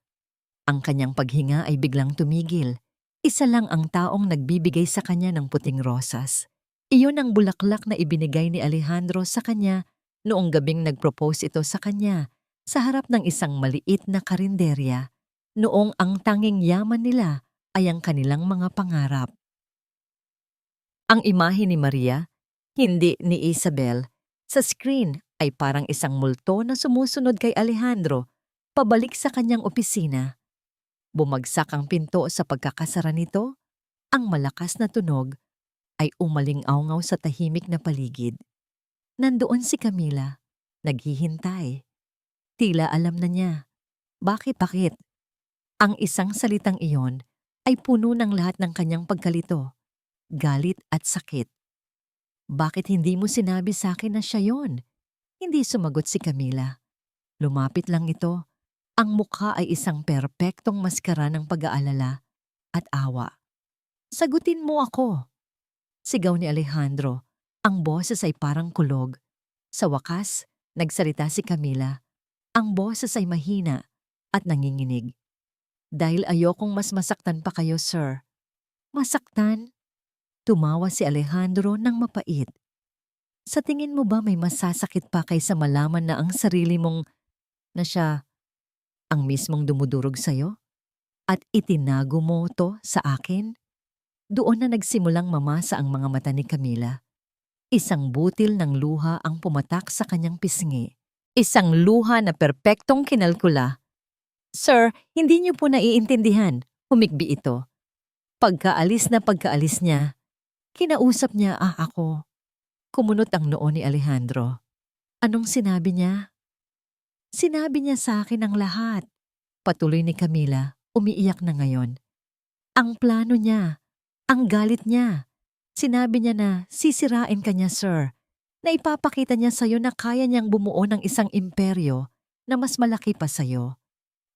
Ang kanyang paghinga ay biglang tumigil. Isa lang ang taong nagbibigay sa kanya ng puting rosas. Iyon ang bulaklak na ibinigay ni Alejandro sa kanya noong gabing nag-propose ito sa kanya sa harap ng isang maliit na karinderya noong ang tanging yaman nila ay ang kanilang mga pangarap. Ang imahe ni Maria, hindi ni Isabel, sa screen ay parang isang multo na sumusunod kay Alejandro pabalik sa kanyang opisina. Bumagsak ang pinto sa pagkakasara nito, ang malakas na tunog ay umaling-awngaw sa tahimik na paligid. Nandoon si Camila, naghihintay. Tila alam na niya. Bakit? Ang isang salitang iyon ay puno ng lahat ng kanyang pagkalito, galit at sakit. Bakit hindi mo sinabi sa akin na siya yon? Hindi sumagot si Camila. Lumapit lang ito. Ang mukha ay isang perpektong maskara ng pag-aalala at awa. Sagutin mo ako. Sigaw ni Alejandro. Ang boses ay parang kulog. Sa wakas, nagsalita si Camila. Ang boses ay mahina at nanginginig. Dahil ayokong mas masaktan pa kayo, sir. Masaktan? Tumawa si Alejandro ng mapait. Sa tingin mo ba may masasakit pa kaysa malaman na ang sarili mong na siya ang mismong dumudurog sa'yo? At itinago mo to sa akin? Doon na nagsimulang mamasa ang mga mata ni Camila. Isang butil ng luha ang pumatak sa kanyang pisngi. Isang luha na perpektong kinalkula. Sir, hindi niyo po naiintindihan, humikbi ito. Pagkaalis niya, kinausap niya ako. Kumunot ang noo ni Alejandro. Anong sinabi niya? Sinabi niya sa akin ang lahat. Patuloy ni Camila, umiiyak na ngayon. Ang plano niya, ang galit niya. Sinabi niya na sisirain ka niya, sir. Na ipapakita niya sa'yo na kaya niyang bumuo ng isang imperyo na mas malaki pa sa'yo.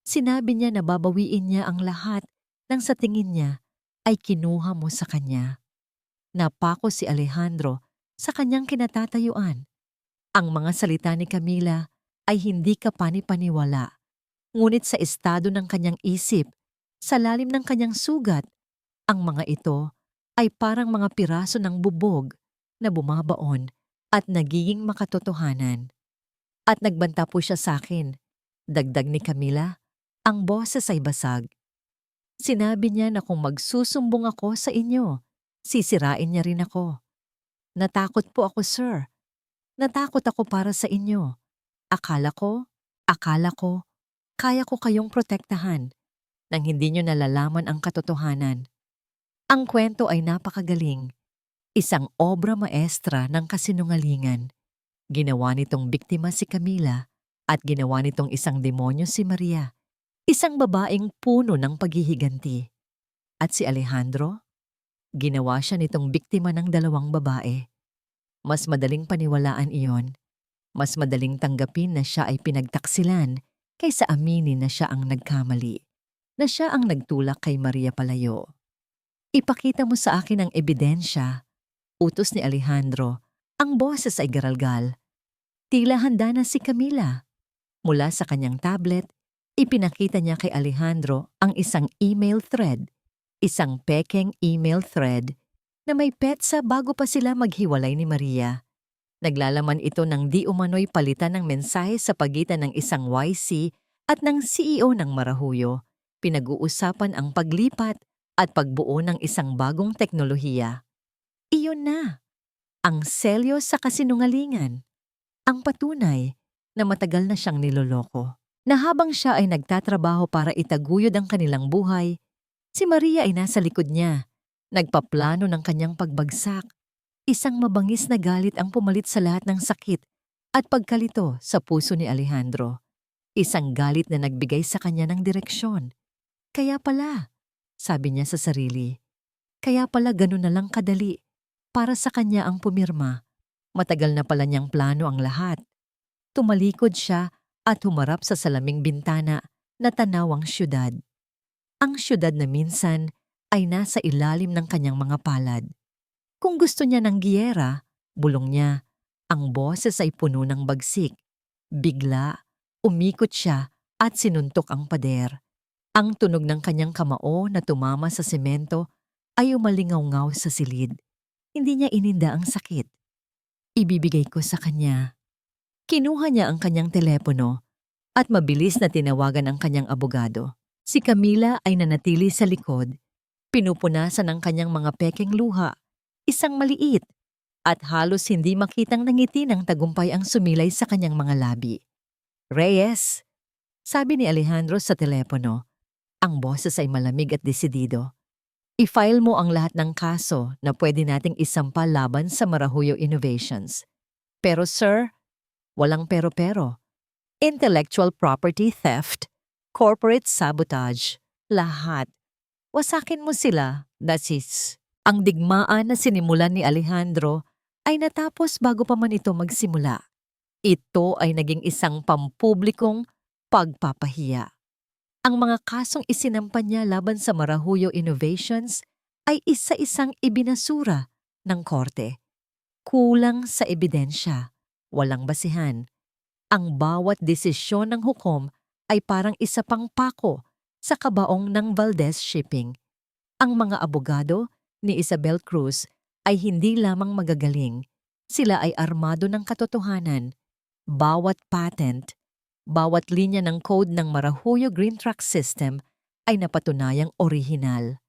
Sinabi niya na babawiin niya ang lahat ng sa tingin niya ay kinuha mo sa kanya. Napako si Alejandro sa kanyang kinatatayuan. Ang mga salita ni Camila ay hindi kapani-paniwala. Ngunit sa estado ng kanyang isip, sa lalim ng kanyang sugat, ang mga ito ay parang mga piraso ng bubog na bumabaon at nagiging makatotohanan. At nagbanta po siya sa akin. Dagdag ni Camila, ang boses ay basag. Sinabi niya na kung magsusumbong ako sa inyo, sisirain niya rin ako. Natakot po ako, sir. Natakot ako para sa inyo. Akala ko, kaya ko kayong protektahan nang hindi niyo nalalaman ang katotohanan. Ang kwento ay napakagaling. Isang obra maestra ng kasinungalingan. Ginawa nitong biktima si Camila at ginawa nitong isang demonyo si Maria. Isang babaeng puno ng paghihiganti. At si Alejandro? Ginawa siya nitong biktima ng dalawang babae. Mas madaling paniwalaan iyon. Mas madaling tanggapin na siya ay pinagtaksilan kaysa aminin na siya ang nagkamali. Na siya ang nagtulak kay Maria palayo. Ipakita mo sa akin ang ebidensya. Utos ni Alejandro. Ang boses ay garalgal. Tila handa na si Camila. Mula sa kanyang tablet, ipinakita niya kay Alejandro ang isang email thread. Isang pekeng email thread na may petsa bago pa sila maghiwalay ni Maria. Naglalaman ito ng di umano'y palitan ng mensahe sa pagitan ng isang YC at ng CEO ng Marahuyo. Pinag-uusapan ang paglipat at pagbuo ng isang bagong teknolohiya. Iyon na, ang selyo sa kasinungalingan. Ang patunay na matagal na siyang niloloko. Na habang siya ay nagtatrabaho para itaguyod ang kanilang buhay, si Maria ay nasa likod niya, nagpaplano ng kanyang pagbagsak. Isang mabangis na galit ang pumalit sa lahat ng sakit at pagkalito sa puso ni Alejandro. Isang galit na nagbigay sa kanya ng direksyon. Kaya pala, sabi niya sa sarili, kaya pala ganun na lang kadali para sa kanya ang pumirma. Matagal na pala niyang plano ang lahat. Tumalikod siya at humarap sa salaming bintana na tanawang syudad. Ang syudad na minsan ay nasa ilalim ng kanyang mga palad. Kung gusto niya ng giyera, bulong niya, ang boses ay puno ng bagsik. Bigla, umikot siya at sinuntok ang pader. Ang tunog ng kanyang kamao na tumama sa semento ay umalingaw-ngaw sa silid. Hindi niya ininda ang sakit. Ibibigay ko sa kanya. Kinuha niya ang kanyang telepono at mabilis na tinawagan ang kanyang abogado. Si Camila ay nanatili sa likod. Pinupunasan ang kanyang mga pekeng luha. Isang maliit at halos hindi makitang nangiti ng tagumpay ang sumilay sa kanyang mga labi. Reyes, sabi ni Alejandro sa telepono. Ang boses ay malamig at desidido. I-file mo ang lahat ng kaso na pwede nating isampa laban sa Marahuyo Innovations. Pero sir, walang pero-pero. Intellectual property theft, corporate sabotage, lahat. Wasakin mo sila, that's it. Ang digmaan na sinimulan ni Alejandro ay natapos bago pa man ito magsimula. Ito ay naging isang pampublikong pagpapahiya. Ang mga kasong isinampan niya laban sa Marahuyo Innovations ay isa-isang ibinasura ng korte. Kulang sa ebidensya, walang basihan. Ang bawat desisyon ng hukom ay parang isa pang pako sa kabaong ng Valdez Shipping. Ang mga abogado ni Isabel Cruz ay hindi lamang magagaling, sila ay armado ng katotohanan. Bawat patent, bawat linya ng code ng Marahuyo Green Truck System ay napatunayang orihinal.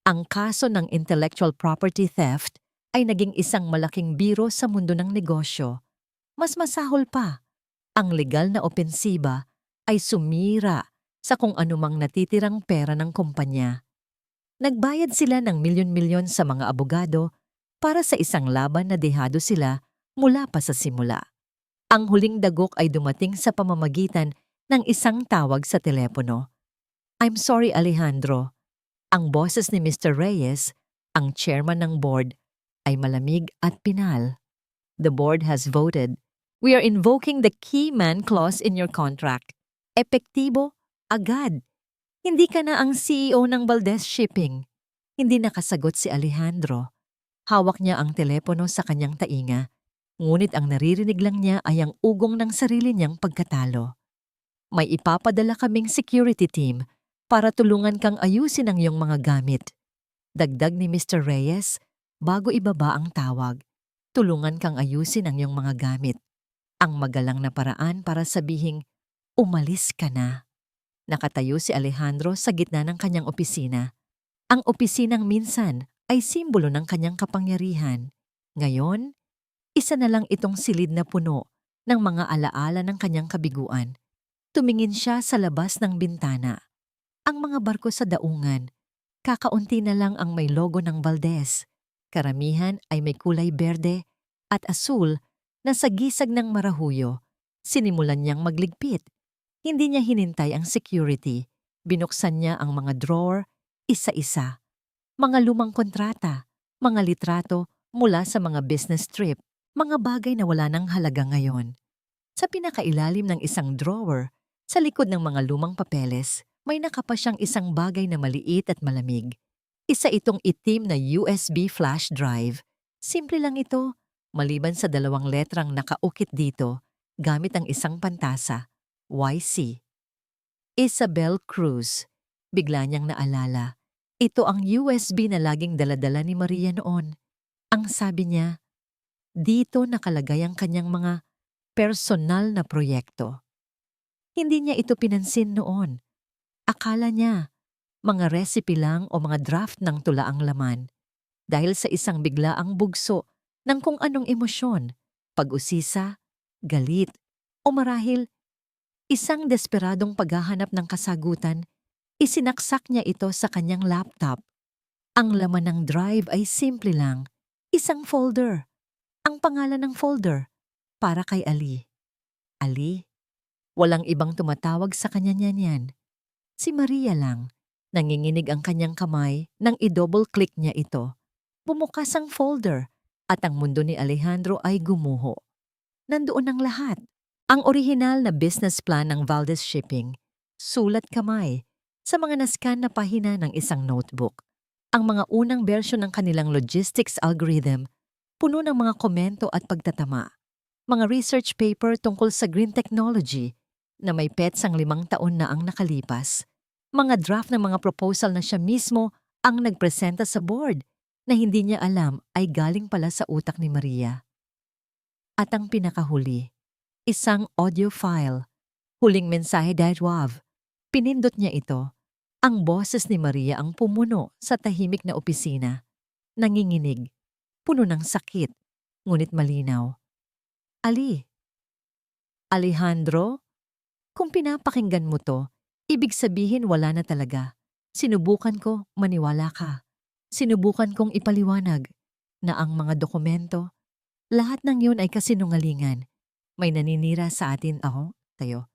Ang kaso ng intellectual property theft ay naging isang malaking biro sa mundo ng negosyo. Mas masahol pa, ang legal na opensiba ay sumira sa kung anumang natitirang pera ng kumpanya. Nagbayad sila ng milyon-milyon sa mga abogado para sa isang laban na dehado sila mula pa sa simula. Ang huling dagok ay dumating sa pamamagitan ng isang tawag sa telepono. I'm sorry, Alejandro. Ang boses ni Mr. Reyes, ang chairman ng board, ay malamig at pinal. The board has voted. We are invoking the key man clause in your contract. Epektibo Agad. Hindi ka na ang CEO ng Valdez Shipping. Hindi nakasagot si Alejandro. Hawak niya ang telepono sa kanyang tainga, ngunit ang naririnig lang niya ay ang ugong ng sarili niyang pagkatalo. May ipapadala kaming security team para tulungan kang ayusin ang iyong mga gamit. Dagdag ni Mr. Reyes bago ibaba ang tawag. Tulungan kang ayusin ang iyong mga gamit. Ang magalang na paraan para sabihing, umalis ka na. Nakatayo si Alejandro sa gitna ng kanyang opisina. Ang opisinang minsan ay simbolo ng kanyang kapangyarihan. Ngayon, isa na lang itong silid na puno ng mga alaala ng kanyang kabiguan. Tumingin siya sa labas ng bintana. Ang mga barko sa daungan, kakaunti na lang ang may logo ng Valdez. Karamihan ay may kulay berde at asul na sa gisag ng marahuyo. Sinimulan niyang magligpit. Hindi niya hinintay ang security. Binuksan niya ang mga drawer, isa-isa. Mga lumang kontrata, mga litrato mula sa mga business trip, mga bagay na wala ng halaga ngayon. Sa pinakailalim ng isang drawer, sa likod ng mga lumang papeles, may nakapa siyang isang bagay na maliit at malamig. Isa itong itim na USB flash drive. Simple lang ito, maliban sa 2 letrang nakaukit dito, gamit ang isang pantasa. YC. Isabel Cruz. Bigla niyang naalala. Ito ang USB na laging daladala ni Maria noon. Ang sabi niya, dito nakalagay ang kanyang mga personal na proyekto. Hindi niya ito pinansin noon. Akala niya, mga recipe lang o mga draft ng tula ang laman. Dahil sa isang biglaang bugso ng kung anong emosyon, pag-usisa, galit, o marahil isang desperadong paghahanap ng kasagutan, isinaksak niya ito sa kanyang laptop. Ang laman ng drive ay simple lang, isang folder. Ang pangalan ng folder, para kay Ali. Ali? Walang ibang tumatawag sa kanya niyan. Si Maria lang. Nanginginig ang kanyang kamay nang i-double-click niya ito. Bumukas ang folder at ang mundo ni Alejandro ay gumuho. Nandoon ang lahat. Ang orihinal na business plan ng Valdez Shipping, sulat kamay, sa mga nascan na pahina ng isang notebook. Ang mga unang bersyon ng kanilang logistics algorithm, puno ng mga komento at pagtatama. Mga research paper tungkol sa green technology na may petsang 5 taon na ang nakalipas. Mga draft ng mga proposal na siya mismo ang nagpresenta sa board na hindi niya alam ay galing pala sa utak ni Maria. At ang pinakahuli, isang audio file, huling mensahe diatwave. Pinindot niya ito. Ang boses ni Maria ang pumuno sa tahimik na opisina. Nanginginig, puno ng sakit, ngunit malinaw. Ali. Alejandro? Kung pinapakinggan mo to, ibig sabihin wala na talaga. Sinubukan ko, maniwala ka. Sinubukan kong ipaliwanag na ang mga dokumento, lahat ng yun ay kasinungalingan. May naninira sa atin tayo.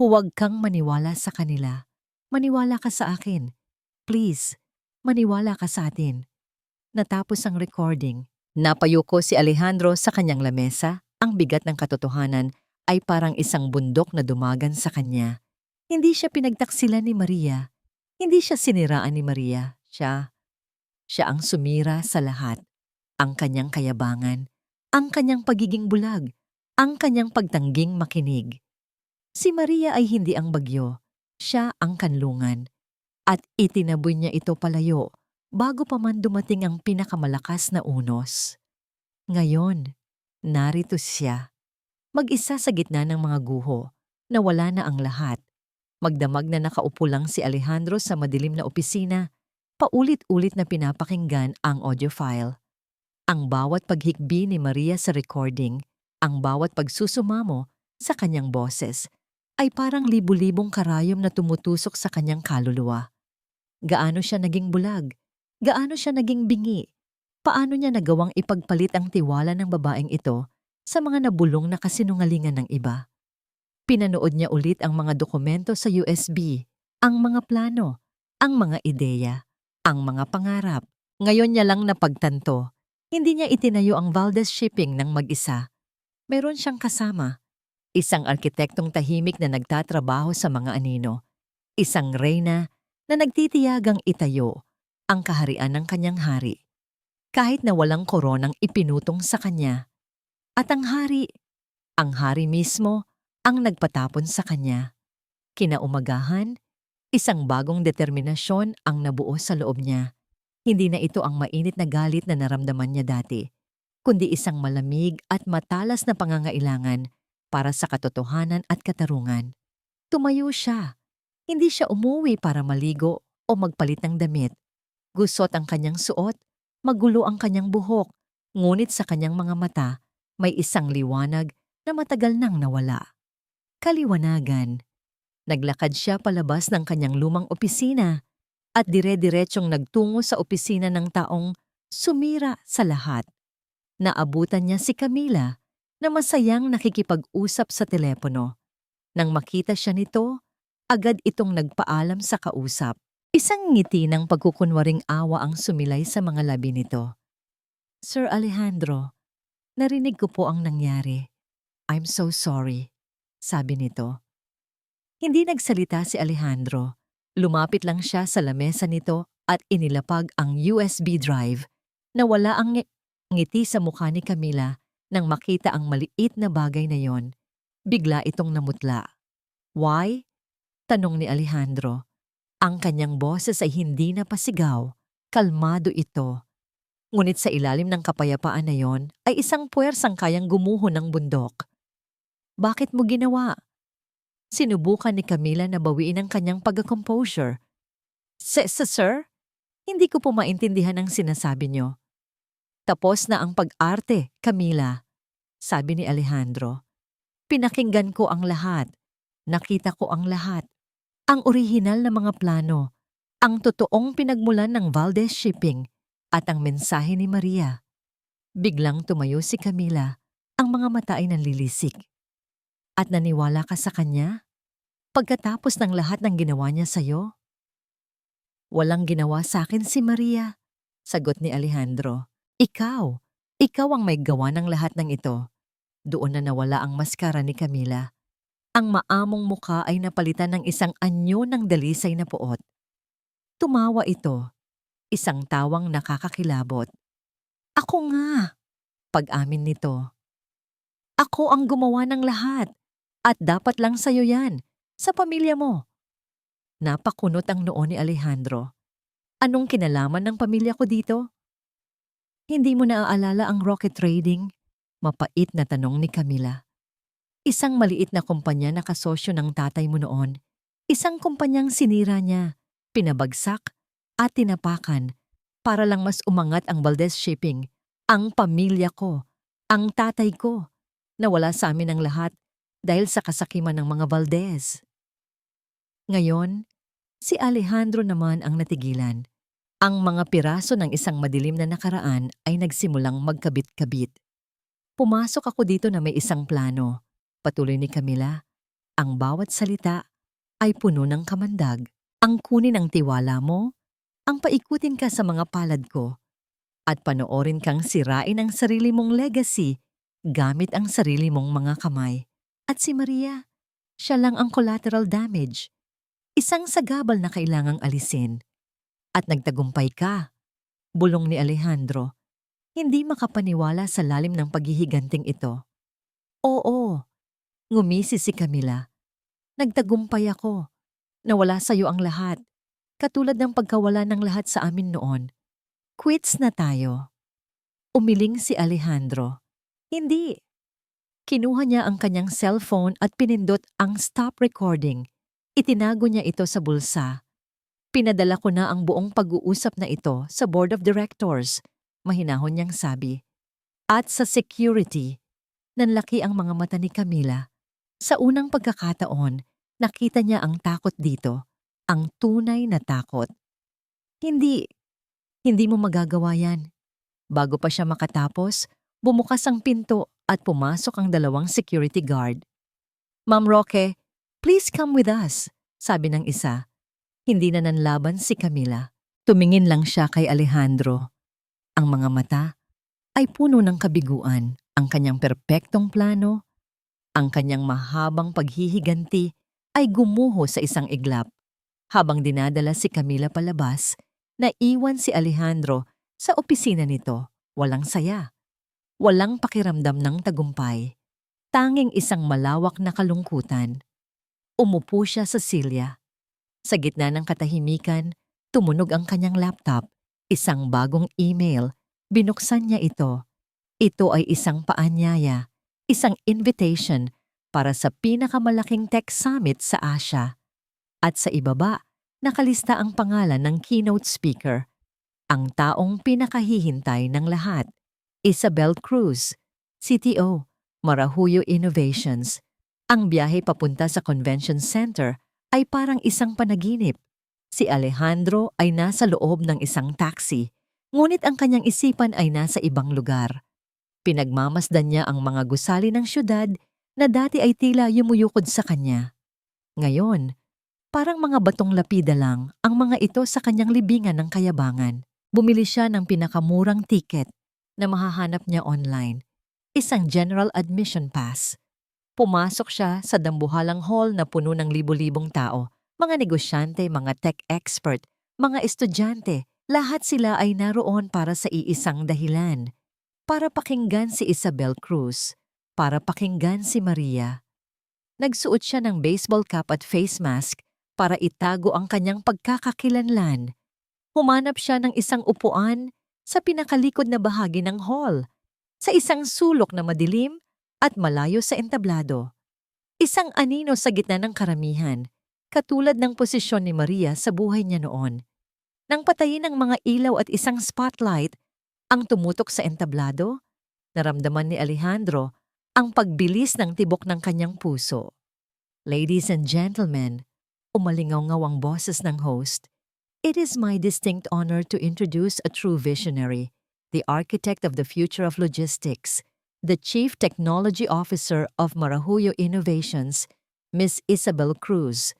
Huwag kang maniwala sa kanila. Maniwala ka sa akin. Please, maniwala ka sa atin. Natapos ang recording. Napayuko si Alejandro sa kanyang lamesa. Ang bigat ng katotohanan ay parang isang bundok na dumagan sa kanya. Hindi siya pinagtaksilan ni Maria. Hindi siya siniraan ni Maria. Siya ang sumira sa lahat. Ang kanyang kayabangan, ang kanyang pagiging bulag, ang kanyang pagtangging makinig. Si Maria ay hindi ang bagyo. Siya ang kanlungan. At itinaboy niya ito palayo bago pa man dumating ang pinakamalakas na unos. Ngayon, narito siya. Mag-isa sa gitna ng mga guho, na wala na ang lahat. Magdamag na nakaupo lang si Alejandro sa madilim na opisina, paulit-ulit na pinapakinggan ang audio file. Ang bawat paghikbi ni Maria sa recording, ang bawat pagsusumamo sa kanyang boses, ay parang libu-libong karayom na tumutusok sa kanyang kaluluwa. Gaano siya naging bulag? Gaano siya naging bingi? Paano niya nagawang ipagpalit ang tiwala ng babaeng ito sa mga nabulong na kasinungalingan ng iba? Pinanood niya ulit ang mga dokumento sa USB, ang mga plano, ang mga ideya, ang mga pangarap. Ngayon niya lang napagtanto. Hindi niya itinayo ang Valdez Shipping ng mag-isa. Meron siyang kasama, isang arkitektong tahimik na nagtatrabaho sa mga anino, isang reyna na nagtitiyagang itayo ang kaharian ng kanyang hari, kahit na walang koronang ipinutong sa kanya. At ang hari mismo ang nagpatapon sa kanya. Kinaumagahan, isang bagong determinasyon ang nabuo sa loob niya. Hindi na ito ang mainit na galit na naramdaman niya dati, kundi isang malamig at matalas na pangangailangan para sa katotohanan at katarungan. Tumayo siya. Hindi siya umuwi para maligo o magpalit ng damit. Gusot ang kanyang suot, magulo ang kanyang buhok, ngunit sa kanyang mga mata may isang liwanag na matagal nang nawala. Kaliwanagan. Naglakad siya palabas ng kanyang lumang opisina at dire-diretsyong nagtungo sa opisina ng taong sumira sa lahat. Naabutan niya si Camila na masayang nakikipag-usap sa telepono. Nang makita siya nito, agad itong nagpaalam sa kausap. Isang ngiti ng pagkukunwaring awa ang sumilay sa mga labi nito. Sir Alejandro, narinig ko po ang nangyari. I'm so sorry, sabi nito. Hindi nagsalita si Alejandro. Lumapit lang siya sa lamesa nito at inilapag ang USB drive na wala ang ngiti sa mukha ni Camila nang makita ang maliit na bagay na yon. Bigla itong namutla. Why? Tanong ni Alejandro. Ang kanyang boses ay hindi na pasigaw. Kalmado ito. Ngunit sa ilalim ng kapayapaan na yon ay isang puwersang kayang gumuho ng bundok. Bakit mo ginawa? Sinubukan ni Camila na bawiin ang kanyang pagka-composure. Sir? Hindi ko po maintindihan ang sinasabi niyo. Tapos na ang pag-arte, Camila, sabi ni Alejandro. Pinakinggan ko ang lahat. Nakita ko ang lahat. Ang orihinal na mga plano, ang totoong pinagmulan ng Valdez Shipping at ang mensahe ni Maria. Biglang tumayo si Camila, ang mga mata ay nanlilisik. At naniwala ka sa kanya? Pagkatapos ng lahat ng ginawa niya sa'yo? Walang ginawa sa akin si Maria, sagot ni Alejandro. Ikaw ang may gawa ng lahat ng ito. Doon na nawala ang maskara ni Camila. Ang maamong muka ay napalitan ng isang anyo ng dalisay na puot. Tumawa ito, isang tawang nakakakilabot. Ako nga, pag-amin nito. Ako ang gumawa ng lahat. At dapat lang sa'yo yan, sa pamilya mo. Napakunot ang noo ni Alejandro. Anong kinalaman ng pamilya ko dito? Hindi mo naaalala ang rocket trading? Mapait na tanong ni Camila. Isang maliit na kumpanya na kasosyo ng tatay mo noon. Isang kumpanyang sinira niya, pinabagsak at tinapakan para lang mas umangat ang Valdez Shipping. Ang pamilya ko, ang tatay ko, nawala sa amin ang lahat dahil sa kasakiman ng mga Valdez. Ngayon, si Alejandro naman ang natigilan. Ang mga piraso ng isang madilim na nakaraan ay nagsimulang magkabit-kabit. Pumasok ako dito na may isang plano, patuloy ni Camila. Ang bawat salita ay puno ng kamandag. Ang kunin ang tiwala mo, ang paikutin ka sa mga palad ko, at panoorin kang sirain ang sarili mong legacy gamit ang sarili mong mga kamay. At si Maria, siya lang ang collateral damage. Isang sagabal na kailangang alisin. At nagtagumpay ka, bulong ni Alejandro. Hindi makapaniwala sa lalim ng paghihiganting ito. Oo, ngumisi si Camila. Nagtagumpay ako. Nawala sa iyo ang lahat. Katulad ng pagkawala ng lahat sa amin noon. Quits na tayo. Umiling si Alejandro. Hindi. Kinuha niya ang kanyang cellphone at pinindot ang stop recording. Itinago niya ito sa bulsa. Pinadala ko na ang buong pag-uusap na ito sa board of directors, mahinahon niyang sabi. At sa security, nanlaki ang mga mata ni Camila. Sa unang pagkakataon, nakita niya ang takot dito, ang tunay na takot. Hindi mo magagawa yan. Bago pa siya makatapos, bumukas ang pinto at pumasok ang dalawang security guard. Ma'am Roque, please come with us, sabi ng isa. Hindi na nanlaban si Camila. Tumingin lang siya kay Alejandro. Ang mga mata ay puno ng kabiguan. Ang kanyang perpektong plano, ang kanyang mahabang paghihiganti ay gumuho sa isang iglap. Habang dinadala si Camila palabas, naiwan si Alejandro sa opisina nito. Walang saya, walang pakiramdam ng tagumpay, tanging isang malawak na kalungkutan. Umupo siya sa silya. Sa gitna ng katahimikan, tumunog ang kanyang laptop. Isang bagong email. Binuksan niya ito. Ito ay isang paanyaya, isang invitation para sa pinakamalaking tech summit sa Asia. At sa ibaba, nakalista ang pangalan ng keynote speaker, ang taong pinakahihintay ng lahat, Isabel Cruz, CTO, Marahuyo Innovations. Ang biyahe papunta sa convention center ay parang isang panaginip. Si Alejandro ay nasa loob ng isang taxi, ngunit ang kanyang isipan ay nasa ibang lugar. Pinagmamasdan niya ang mga gusali ng syudad na dati ay tila yumuyukod sa kanya. Ngayon, parang mga batong lapida lang ang mga ito sa kanyang libingan ng kayabangan. Bumili siya ng pinakamurang ticket na mahahanap niya online, isang general admission pass. Pumasok siya sa dambuhalang hall na puno ng libo-libong tao, mga negosyante, mga tech expert, mga estudyante, lahat sila ay naroon para sa iisang dahilan. Para pakinggan si Isabel Cruz, para pakinggan si Maria. Nagsuot siya ng baseball cap at face mask para itago ang kanyang pagkakakilanlan. Humanap siya ng isang upuan sa pinakalikod na bahagi ng hall, sa isang sulok na madilim at malayo sa entablado. Isang anino sa gitna ng karamihan, katulad ng posisyon ni Maria sa buhay niya noon. Nang patayin ang mga ilaw at isang spotlight ang tumutok sa entablado, naramdaman ni Alejandro ang pagbilis ng tibok ng kanyang puso. Ladies and gentlemen, umalingaw-ngaw ang boses ng host. It is my distinct honor to introduce a true visionary, the architect of the future of logistics, the Chief Technology Officer of Marahuyo Innovations, Miss Isabel Cruz.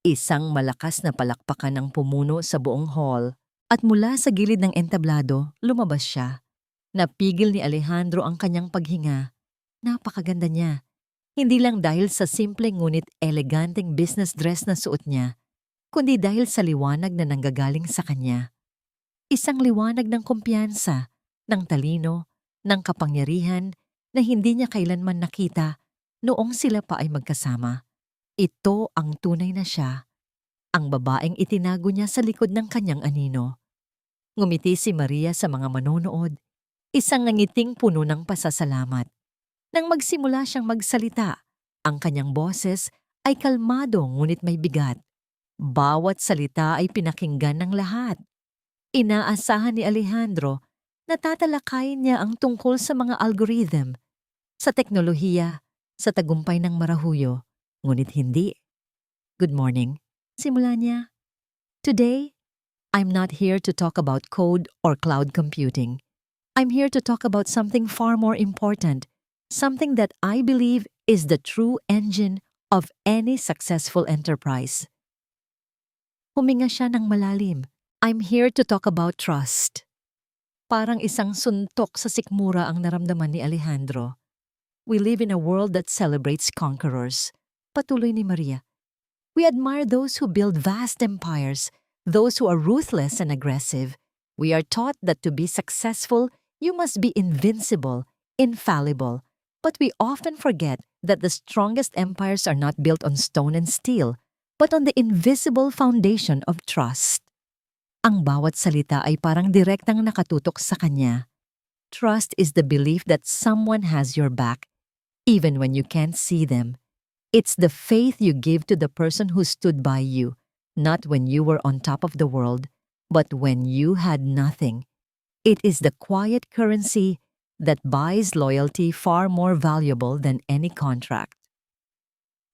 Isang malakas na palakpakan ang pumuno sa buong hall. At mula sa gilid ng entablado, lumabas siya. Napigil ni Alejandro ang kanyang paghinga. Napakaganda niya. Hindi lang dahil sa simple ngunit eleganteng business dress na suot niya, kundi dahil sa liwanag na nanggagaling sa kanya. Isang liwanag ng kumpiyansa, ng talino, ng kapangyarihan na hindi niya kailanman nakita noong sila pa ay magkasama. Ito ang tunay na siya. Ang babaeng itinago niya sa likod ng kanyang anino. Ngumiti si Maria sa mga manonood, isang ngangiting puno ng pasasalamat. Nang magsimula siyang magsalita, ang kanyang boses ay kalmado ngunit may bigat. Bawat salita ay pinakinggan ng lahat. Inaasahan ni Alejandro na tatalakayin niya ang tungkol sa mga algorithm, sa teknolohiya, sa tagumpay ng Marahuyo, ngunit hindi. Good morning. Simula niya. Today, I'm not here to talk about code or cloud computing. I'm here to talk about something far more important, something that I believe is the true engine of any successful enterprise. Huminga siya ng malalim. I'm here to talk about trust. Parang isang suntok sa sikmura ang naramdaman ni Alejandro. We live in a world that celebrates conquerors. Patuloy ni Maria. We admire those who build vast empires, those who are ruthless and aggressive. We are taught that to be successful, you must be invincible, infallible. But we often forget that the strongest empires are not built on stone and steel, but on the invisible foundation of trust. Ang bawat salita ay parang direktang nakatutok sa kanya. Trust is the belief that someone has your back, even when you can't see them. It's the faith you give to the person who stood by you, not when you were on top of the world, but when you had nothing. It is the quiet currency that buys loyalty far more valuable than any contract.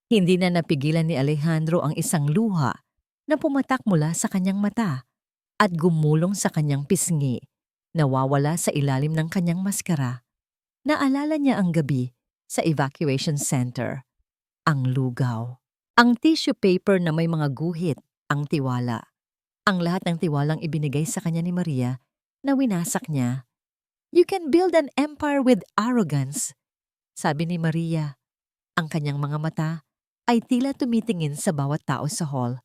Hindi na napigilan ni Alejandro ang isang luha na pumatak mula sa kanyang mata at gumulong sa kanyang pisngi, nawawala sa ilalim ng kanyang maskara. Naalala niya ang gabi sa evacuation center. Ang lugaw. Ang tissue paper na may mga guhit, ang tiwala. Ang lahat ng tiwalang ibinigay sa kanya ni Maria na winasak niya. You can build an empire with arrogance, sabi ni Maria. Ang kanyang mga mata ay tila tumitingin sa bawat tao sa hall.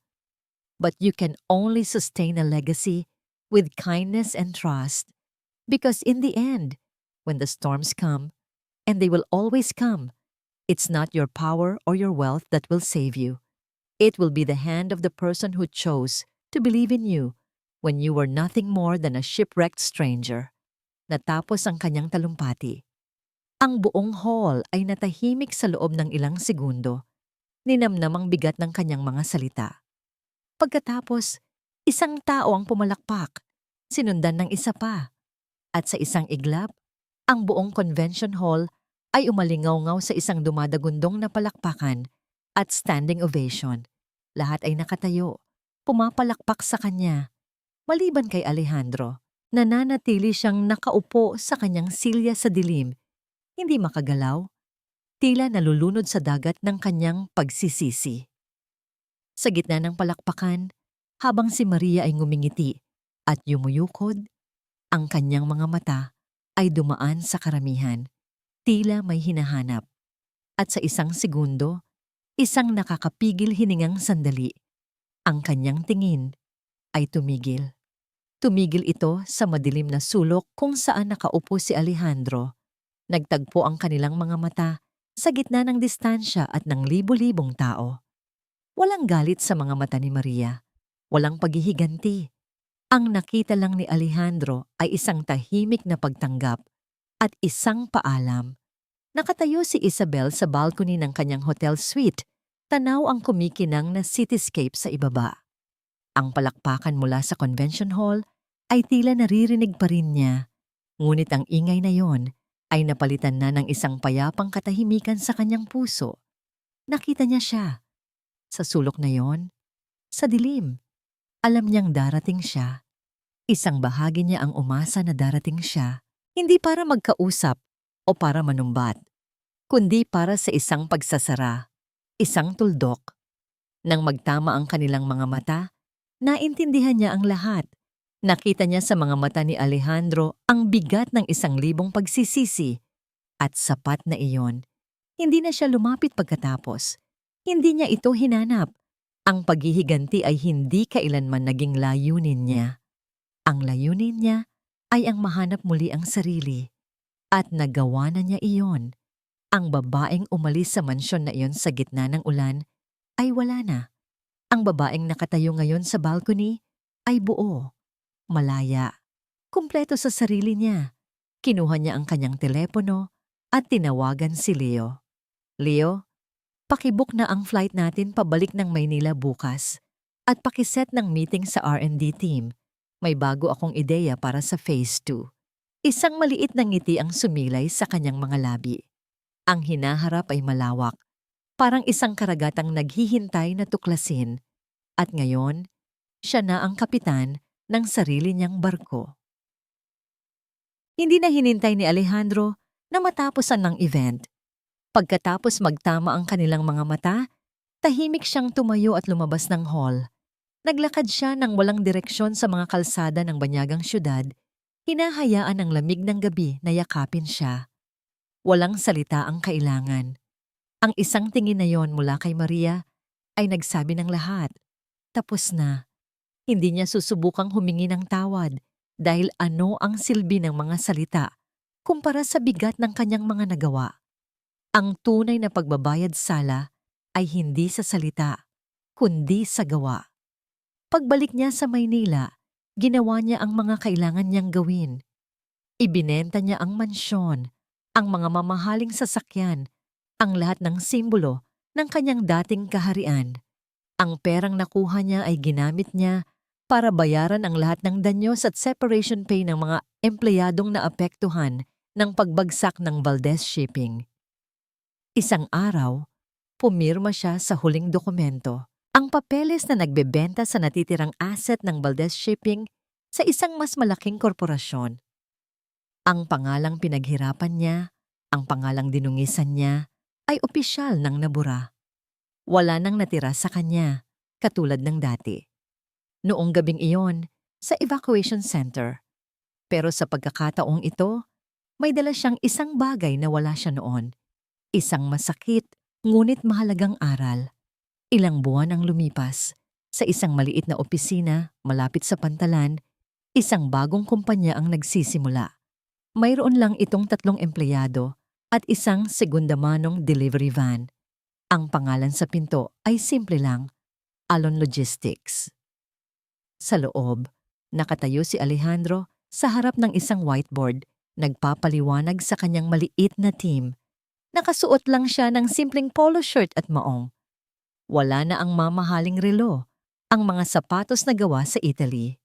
But you can only sustain a legacy with kindness and trust. Because in the end, when the storms come, and they will always come, it's not your power or your wealth that will save you. It will be the hand of the person who chose to believe in you when you were nothing more than a shipwrecked stranger. Natapos ang kanyang talumpati. Ang buong hall ay natahimik sa loob ng ilang segundo. Ninamnam ang bigat ng kanyang mga salita. Pagkatapos, isang tao ang pumalakpak, sinundan ng isa pa. At sa isang iglap, ang buong convention hall ay umalingaw-ngaw sa isang dumadagundong na palakpakan at standing ovation. Lahat ay nakatayo, pumapalakpak sa kanya. Maliban kay Alejandro, nananatili siyang nakaupo sa kanyang silya sa dilim, hindi makagalaw, tila nalulunod sa dagat ng kanyang pagsisisi. Sa gitna ng palakpakan, habang si Maria ay ngumingiti at yumuyukod, ang kanyang mga mata ay dumaan sa karamihan, tila may hinahanap. At sa isang segundo, isang nakakapigil hiningang sandali, ang kanyang tingin ay tumigil. Tumigil ito sa madilim na sulok kung saan nakaupo si Alejandro. Nagtagpo ang kanilang mga mata sa gitna ng distansya at ng libo-libong tao. Walang galit sa mga mata ni Maria. Walang paghihiganti. Ang nakita lang ni Alejandro ay isang tahimik na pagtanggap at isang paalam. Nakatayo si Isabel sa balcony ng kanyang hotel suite. Tanaw ang kumikinang na cityscape sa ibaba. Ang palakpakan mula sa convention hall ay tila naririnig pa rin niya. Ngunit ang ingay na yon ay napalitan na ng isang payapang katahimikan sa kanyang puso. Nakita niya siya. Sa sulok na yon, sa dilim, alam niyang darating siya. Isang bahagi niya ang umasa na darating siya, hindi para magkausap o para manumbat, kundi para sa isang pagsasara, isang tuldok. Nang magtama ang kanilang mga mata, naintindihan niya ang lahat. Nakita niya sa mga mata ni Alejandro ang bigat ng 1,000 pagsisisi. At sapat na iyon, hindi na siya lumapit pagkatapos. Hindi niya ito hinanap. Ang paghihiganti ay hindi kailanman naging layunin niya. Ang layunin niya ay ang mahanap muli ang sarili. At nagawa na niya iyon. Ang babaeng umalis sa mansyon na iyon sa gitna ng ulan ay wala na. Ang babaeng nakatayo ngayon sa balcony ay buo, malaya, kumpleto sa sarili niya. Kinuha niya ang kanyang telepono at tinawagan si Leo. Leo, pakibook na ang flight natin pabalik ng Maynila bukas at pakiset ng meeting sa R&D team. May bago akong ideya para sa Phase 2. Isang maliit na ngiti ang sumilay sa kanyang mga labi. Ang hinaharap ay malawak, parang isang karagatang naghihintay na tuklasin. At ngayon, siya na ang kapitan ng sarili niyang barko. Hindi na hinintay ni Alejandro na matapusan ng event. Pagkatapos magtama ang kanilang mga mata, tahimik siyang tumayo at lumabas ng hall. Naglakad siya ng walang direksyon sa mga kalsada ng banyagang syudad, hinahayaan ng lamig ng gabi na yakapin siya. Walang salita ang kailangan. Ang isang tingin na yon mula kay Maria ay nagsabi ng lahat. Tapos na. Hindi niya susubukang humingi ng tawad dahil ano ang silbi ng mga salita kumpara sa bigat ng kanyang mga nagawa. Ang tunay na pagbabayad sala ay hindi sa salita, kundi sa gawa. Pagbalik niya sa Maynila, ginawa niya ang mga kailangan niyang gawin. Ibinenta niya ang mansyon, ang mga mamahaling sasakyan, ang lahat ng simbolo ng kanyang dating kaharian. Ang perang nakuha niya ay ginamit niya para bayaran ang lahat ng danyos at separation pay ng mga empleyadong naapektuhan ng pagbagsak ng Valdez Shipping. Isang araw, pumirma siya sa huling dokumento, ang papeles na nagbebenta sa natitirang asset ng Valdez Shipping sa isang mas malaking korporasyon. Ang pangalang pinaghirapan niya, ang pangalang dinungisan niya, ay opisyal ng nabura. Wala nang natira sa kanya, katulad ng dati. Noong gabing iyon, sa evacuation center. Pero sa pagkakataong ito, may dala siyang isang bagay na wala siya noon. Isang masakit, ngunit mahalagang aral. Ilang buwan ang lumipas, Sa isang maliit na opisina, malapit sa Pantalan, isang bagong kumpanya ang nagsisimula. Mayroon lang itong 3 empleyado at isang segunda-manong delivery van. Ang pangalan sa pinto ay simple lang, Alon Logistics. Sa loob, nakatayo si Alejandro sa harap ng isang whiteboard, nagpapaliwanag sa kanyang maliit na team. Nakasuot lang siya ng simpleng polo shirt at maong. Wala na ang mamahaling relo, ang mga sapatos na gawa sa Italy.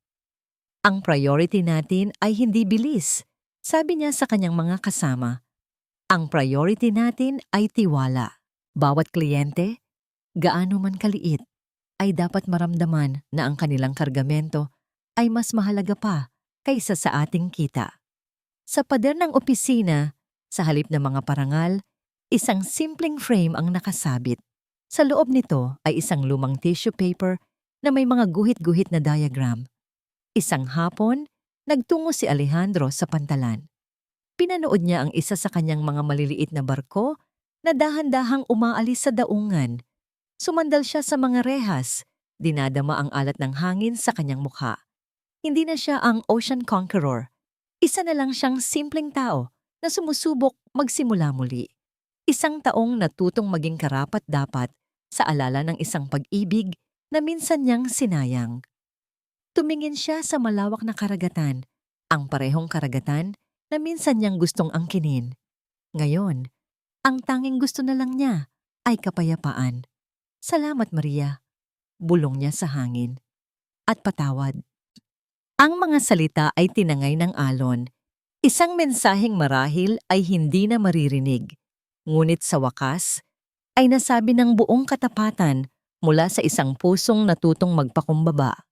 Ang priority natin ay hindi bilis, sabi niya sa kanyang mga kasama. Ang priority natin ay tiwala. Bawat kliyente, gaano man kaliit, ay dapat maramdaman na ang kanilang kargamento ay mas mahalaga pa kaysa sa ating kita. Sa pader ng opisina, sa halip ng mga parangal, isang simpleng frame ang nakasabit. Sa loob nito ay isang lumang tissue paper na may mga guhit-guhit na diagram. Isang hapon, nagtungo si Alejandro sa Pantalan. Pinanood niya ang isa sa kanyang mga maliliit na barko na dahan-dahang umaalis sa daungan. Sumandal siya sa mga rehas, dinadama ang alat ng hangin sa kanyang mukha. Hindi na siya ang ocean conqueror. Isa na lang siyang simpleng tao na sumusubok magsimula muli. Isang taong natutong maging karapat-dapat sa alala ng isang pag-ibig na minsan niyang sinayang. Tumingin siya sa malawak na karagatan, ang parehong karagatan na minsan niyang gustong angkinin. Ngayon, ang tanging gusto na lang niya ay kapayapaan. Salamat, Maria. Bulong niya sa hangin. At patawad. Ang mga salita ay tinangay ng alon. Isang mensaheng marahil ay hindi na maririnig. Ngunit sa wakas, ay nasabi ng buong katapatan mula sa isang pusong natutong magpakumbaba.